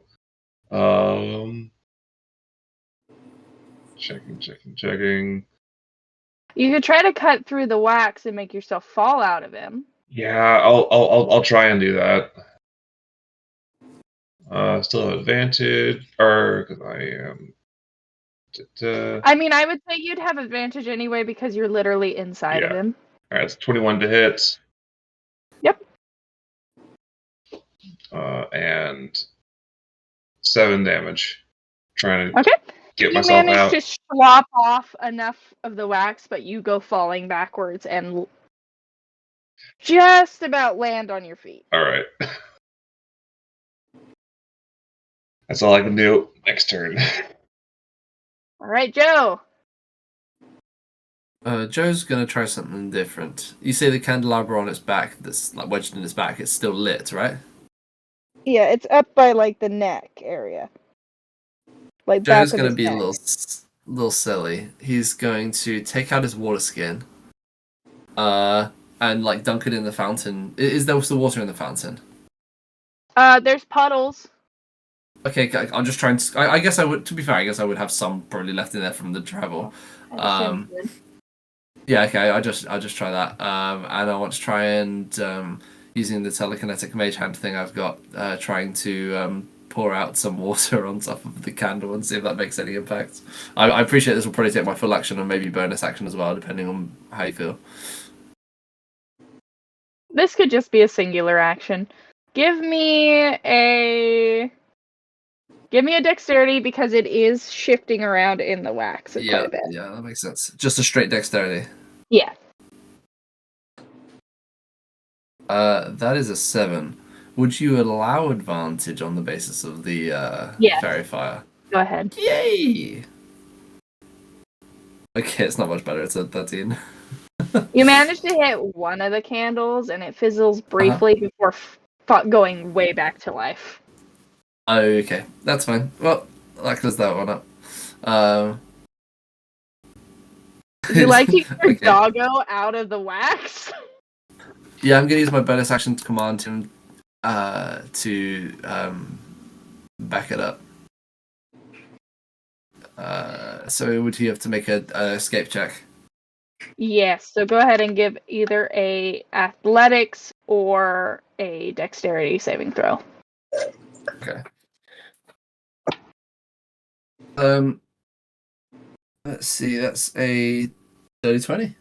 Checking. You could try to cut through the wax and make yourself fall out of him. Yeah, I'll try and do that. Still have advantage, or because I am. I mean, I would say you'd have advantage anyway because you're literally inside of him. All right, it's 21 to hit. Yep. And 7 damage. Trying to Okay. get You myself manage out. to slop off enough of the wax, but you go falling backwards and just about land on your feet. All right. That's all I can do. Next turn. All right, Joe. Joe's gonna try something different. You see the candelabra on its back that's like wedged in its back. It's still lit, right? Yeah, it's up by like the neck area. Like Joe's back of gonna his be a neck. little silly. He's going to take out his water skin, and like dunk it in the fountain. Is there still water in the fountain? There's puddles. Okay, I'll just try and. I guess I would. To be fair, I guess I would have some probably left in there from the travel. Yeah, okay. I'll just try that. And I want to try and using the telekinetic mage hand thing I've got, trying to pour out some water on top of the candle and see if that makes any impact. I appreciate this will probably take my full action and maybe bonus action as well, depending on how you feel. This could just be a singular action. Give me a dexterity because it is shifting around in the wax quite a bit. Yeah, that makes sense. Just a straight dexterity. Yeah. That is a 7. Would you allow advantage on the basis of the fairy fire? Go ahead. Yay! Okay, it's not much better. It's a 13. You manage to hit one of the candles, and it fizzles briefly before going way back to life. Oh, okay. That's fine. Well, that clears that one up. Would you like to get your doggo out of the wax? Yeah, I'm going to use my bonus action to command him to back it up. So would he have to make a escape check? Yes, so go ahead and give either a athletics or a dexterity saving throw. Okay. Let's see, that's a 30-20.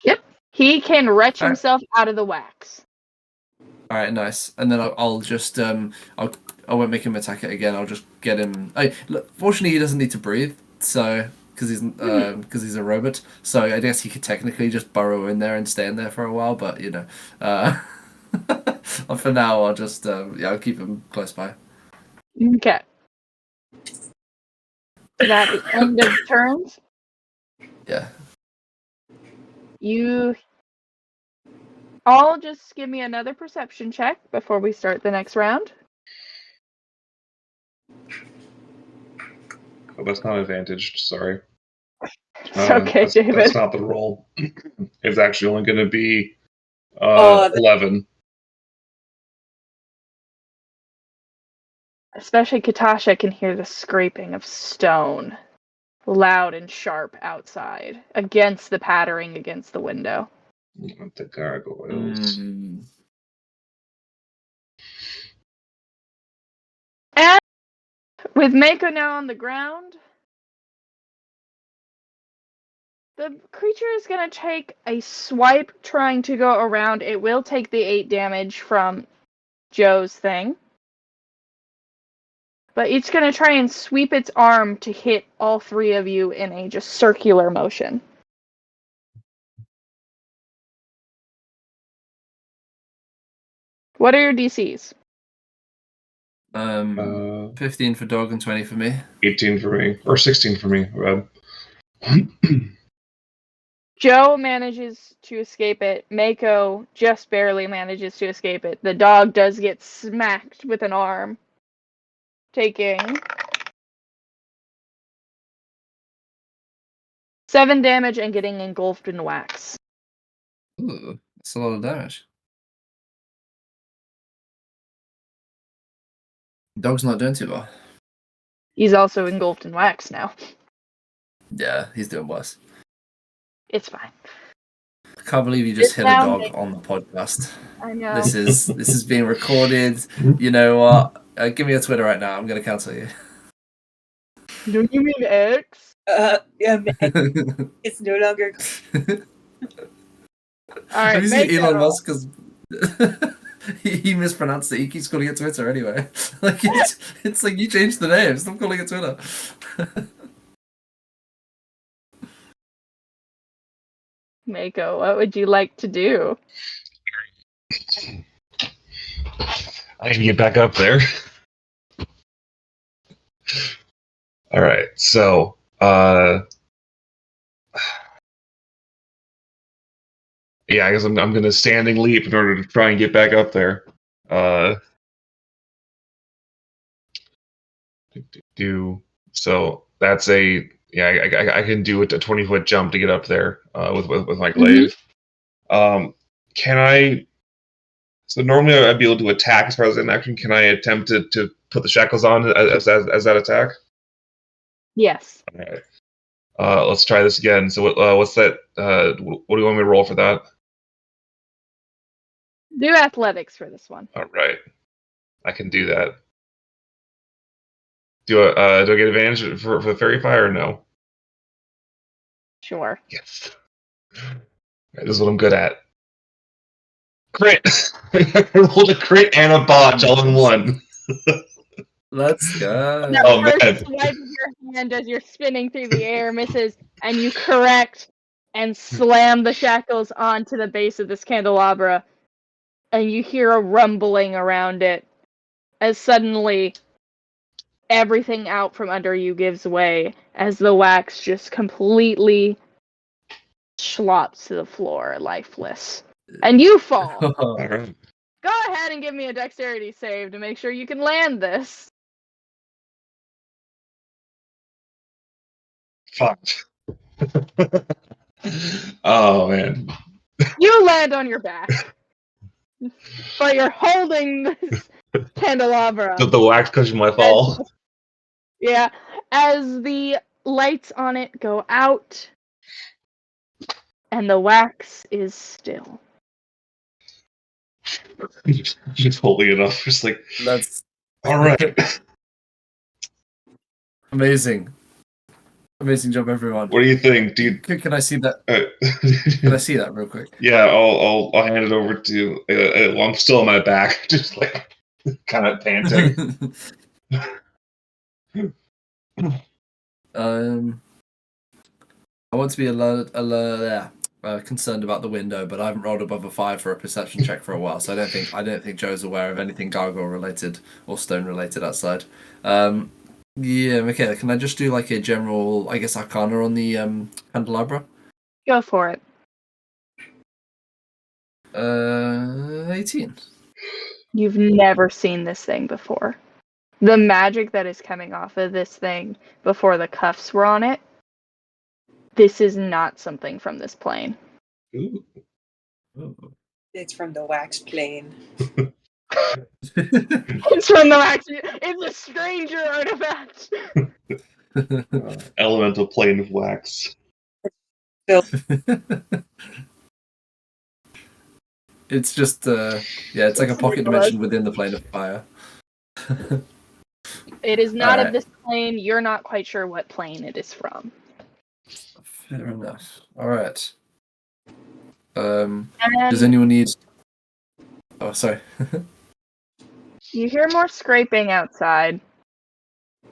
Yep. He can retch himself out of the wax. All right, nice. And then I'll just I won't make him attack it again. I'll just get him. Look, fortunately, he doesn't need to breathe, so because he's a robot. So I guess he could technically just burrow in there and stay in there for a while. But for now, I'll just I'll keep him close by. Okay. Is that the end of turns? Yeah. You all just give me another perception check before we start the next round. Oh, that's not advantaged. Sorry. It's okay, David. That's not the roll. It's actually only going to be 11. Especially Katasha can hear the scraping of stone, loud and sharp outside, against the pattering against the window. The gargoyles. And with Mako now on the ground, the creature is going to take a swipe trying to go around. It will take the 8 damage from Joe's thing. But it's going to try and sweep its arm to hit all 3 of you in a just circular motion. What are your DCs? 15 for dog and 20 for me. 18 for me, or 16 for me. Joe manages to escape it. Mako just barely manages to escape it. The dog does get smacked with an arm, taking 7 damage and getting engulfed in wax. Ooh, that's a lot of damage. Dog's not doing too well. He's also engulfed in wax now. Yeah, he's doing worse. It's fine. I can't believe you just It's hit a dog sounding- on the podcast. I know. This is being recorded. You know what? Give me a Twitter right now. I'm gonna cancel you. Do you mean X? Yeah, it's no longer. All right, Have you seen make Elon it Musk? Because he mispronounced it. He keeps calling it Twitter anyway. Like it's like you changed the name. Stop calling it Twitter. Mako, what would you like to do? I need to get back up there. All right, so yeah, I guess I'm gonna standing leap in order to try and get back up there. So that's a I can do a 20-foot jump to get up there with my glaive. Can I? So normally I'd be able to attack as far as an action. Can I attempt to put the shackles on as that attack? Yes. All right. Let's try this again. So what's that? What do you want me to roll for that? Do athletics for this one. All right, I can do that. Do I get advantage for the fairy fire or no? Sure. Yes. This is what I'm good at. Crit! I rolled a crit and a botch all in one. Let's go. That Oh, first man. swipe of your hand as you're spinning through the air misses, and you correct and slam the shackles onto the base of this candelabra, and you hear a rumbling around it as suddenly everything out from under you gives way as the wax just completely slops to the floor, lifeless. And you fall. All right. Go ahead and give me a dexterity save to make sure you can land this. Fuck. Oh man. You land on your back. But you're holding this candelabra. The wax cushion my fall. Yeah. As the lights on it go out and the wax is still. Just holding it up. Just like, That's all right. amazing. Amazing job, everyone. What do you think, dude? Can I see that? Can Can I see that real quick? Yeah, I'll hand it over to. Well, I'm still on my back, just like kind of panting. I want to be concerned about the window, but I haven't rolled above a 5 for a perception check for a while, so I don't think Joe's aware of anything gargoyle related or stone related outside. Yeah, Michaela, can I just do like a general, I guess, arcana on the candelabra? Go for it. 18. You've never seen this thing before. The magic that is coming off of this thing before the cuffs were on it, this is not something from this plane. Ooh. It's from the wax plane. It's from the wax. It's a stranger artifact. Elemental plane of wax. It's just, it's like a pocket dimension within the plane of fire. It is not Alright. of this plane. You're not quite sure what plane it is from. Fair enough. Alright. And Does anyone need... Oh, sorry. you hear more scraping outside,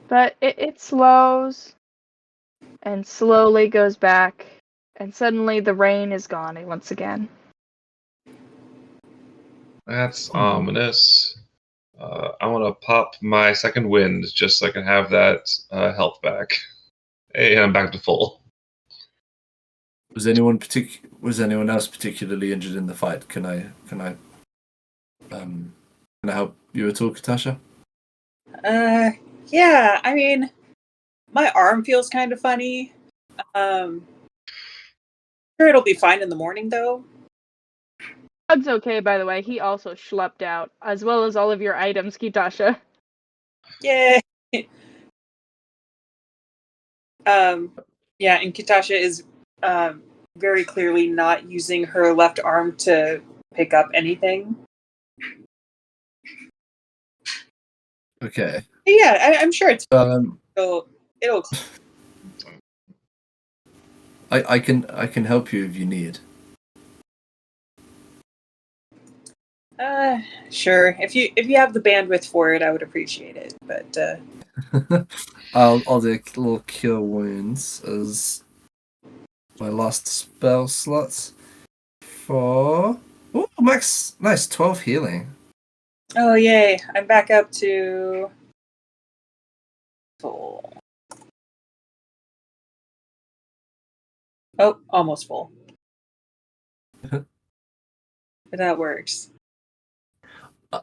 but it slows and slowly goes back, and suddenly the rain is gone once again. That's ominous. I want to pop my second wind just so I can have that health back. Hey, I'm back to full. Was anyone else particularly injured in the fight? Can I help you at all, Katasha? Yeah, I mean, my arm feels kind of funny. Sure, it'll be fine in the morning, though. Doug's okay, by the way. He also schlepped out, as well as all of your items, Kitasha. Yay! Yeah, and Kitasha is very clearly not using her left arm to pick up anything. Okay. Yeah, I'm sure it'll. I can help you if you need. Sure. If you have the bandwidth for it, I would appreciate it. But I'll do a little cure wounds as my last spell slots for max nice 12 healing. oh yay! I'm back up to full. Oh, almost full. That works.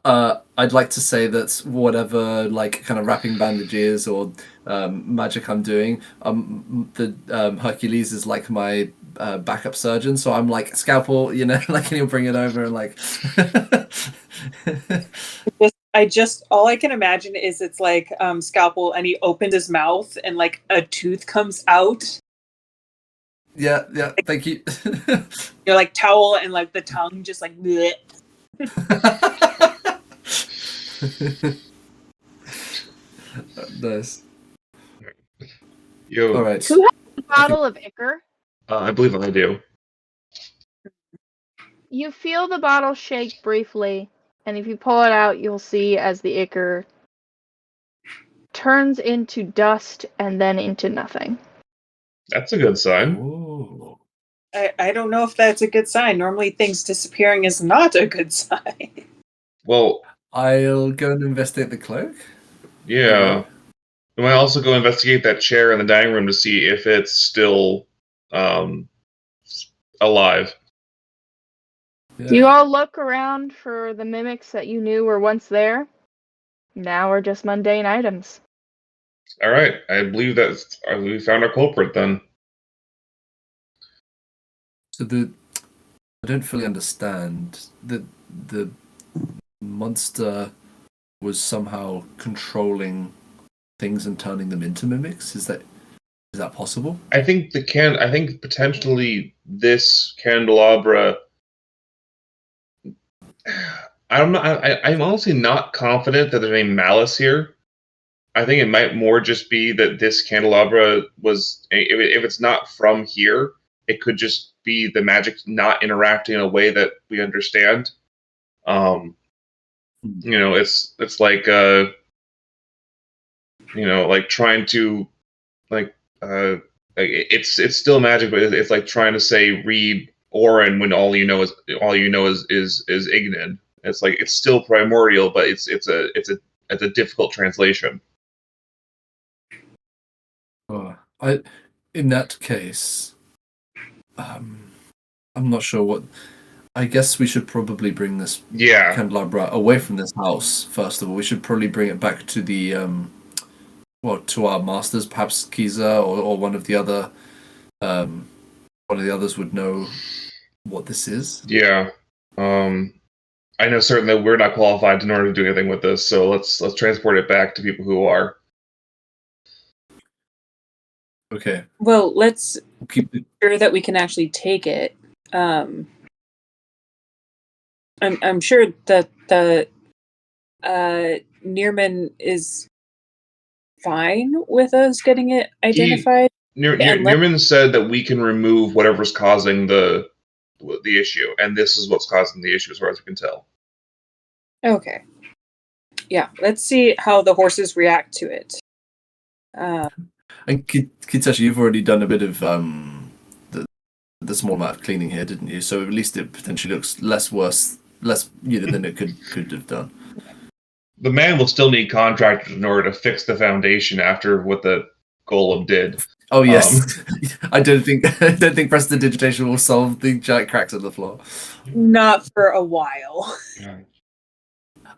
I'd like to say that whatever like kind of wrapping bandages or magic I'm doing, the Hercules is like my backup surgeon, so I'm like scalpel, like and he'll bring it over and like. All I can imagine is it's like scalpel, and he opens his mouth and like a tooth comes out. Yeah, thank you. You're like towel and like the tongue just like. Bleh. Nice. Yo. All right. Who has a bottle of Ichor? I believe I do. You feel the bottle shake briefly, and if you pull it out, you'll see as the Ichor turns into dust and then into nothing. That's a good sign. Ooh. I don't know if that's a good sign. Normally, things disappearing is not a good sign. Well, I'll go and investigate the cloak. yeah. We might also go investigate that chair in the dining room to see if it's still alive. Yeah. You all look around for the mimics that you knew were once there. Now are just mundane items. All right, I believe we found our culprit then. So I don't fully understand that the monster was somehow controlling things and turning them into mimics. Is that possible? I think potentially this candelabra. I don't know. I'm honestly not confident that there's any malice here. I think it might more just be that this candelabra was, if it's not from here, it could just be the magic not interacting in a way that we understand. It's like like trying to like it's still magic, but it's like trying to say read Orin when all you know is Ignin. It's like it's still primordial, but it's a difficult translation. In that case, I'm not sure what. I guess we should probably bring this candelabra away from this house. First of all, we should probably bring it back to the to our masters. Perhaps Kiza or one of the other one of the others would know what this is. Yeah. I know certainly that we're not qualified in order to do anything with this, so let's transport it back to people who are. Okay. Well, let's keep it sure that we can actually take it. I'm sure that the Nearman is fine with us getting it identified. Nearman said that we can remove whatever's causing the issue, and this is what's causing the issue, as far as we can tell. Okay. Yeah, let's see how the horses react to it. And Kitashi, you've already done a bit of the small amount of cleaning here, didn't you? So at least it potentially looks less than it could have done. The man will still need contractors in order to fix the foundation after what the golem did. Oh yes, I don't think prestidigitation will solve the giant cracks in the floor. Not for a while.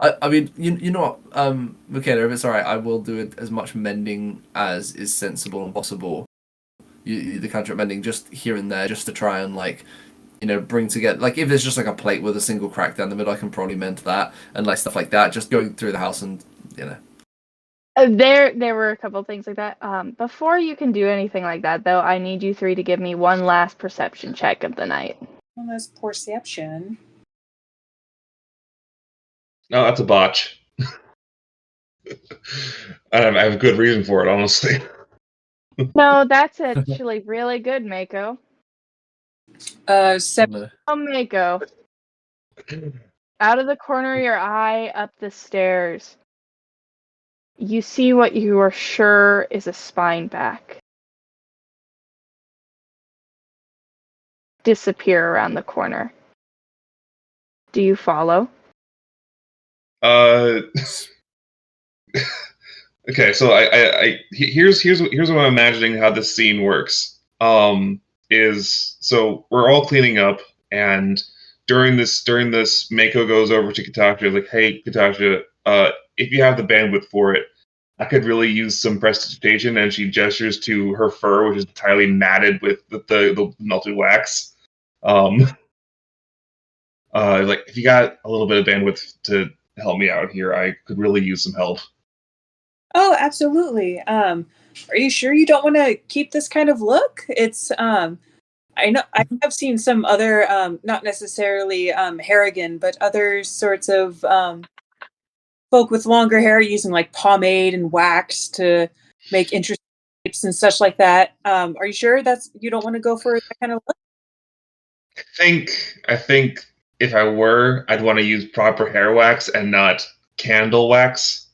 I mean, you know what, Michaela, if it's alright, I will do it as much mending as is sensible and possible. The contract mending just here and there, just to try and bring together. Like if there's just like a plate with a single crack down the middle, I can probably mend that and like stuff like that. Just going through the house and There were a couple things like that. Before you can do anything like that, though, I need you three to give me one last perception check of the night. Well, that's perception. No, that's a botch. I have good reason for it, honestly. No, that's actually really good, Mako. 7. Oh, Mako. Out of the corner of your eye, up the stairs, you see what you are sure is a spine back disappear around the corner. Do you follow? Okay, so here's what I'm imagining how this scene works. Is so we're all cleaning up, and during this, Mako goes over to Katasha, like, "Hey, Katasha, if you have the bandwidth for it, I could really use some prestidigitation." And she gestures to her fur, which is entirely matted with the melted wax. Like, if you got a little bit of bandwidth to help me out here, I could really use some help. Oh, absolutely. Are you sure you don't want to keep this kind of look? It's I know I have seen some other not necessarily Harrigan, but other sorts of folk with longer hair using like pomade and wax to make interesting shapes and such like that. Are you sure you don't want to go for that kind of look? I think if I were, I'd want to use proper hair wax and not candle wax.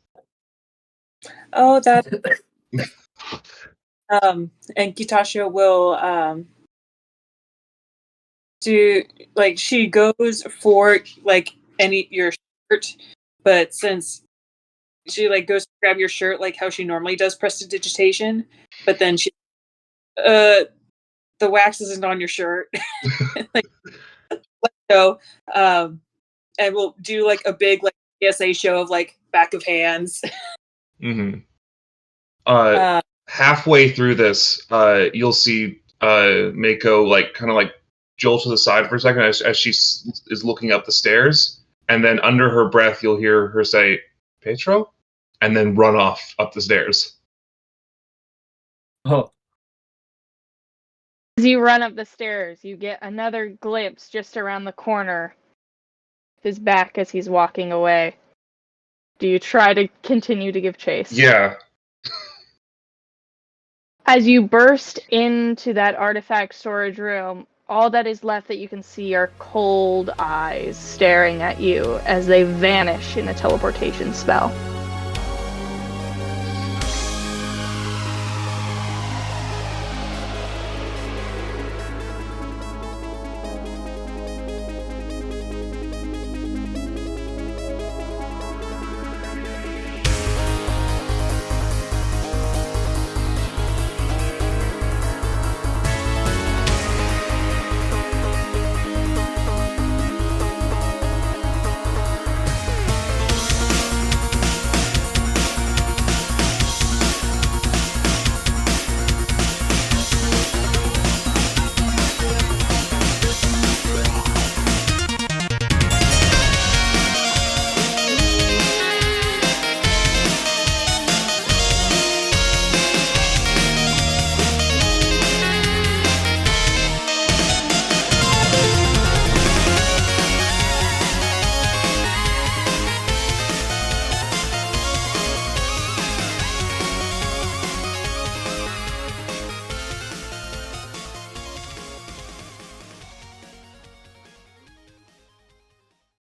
Oh, that. And Kitasha will do, like, she goes for like your shirt, but since she like goes to grab your shirt like how she normally does prestidigitation, but then she the wax isn't on your shirt. Like, let go. And we'll do like a big like PSA show of like back of hands. Mm-hmm. Halfway through this, you'll see Mako like kind of like jolt to the side for a second as she is looking up the stairs, and then under her breath, you'll hear her say, "Petro," and then run off up the stairs. Oh. As you run up the stairs, you get another glimpse just around the corner of his back as he's walking away. Do you try to continue to give chase? Yeah. As you burst into that artifact storage room, all that is left that you can see are cold eyes staring at you as they vanish in a teleportation spell.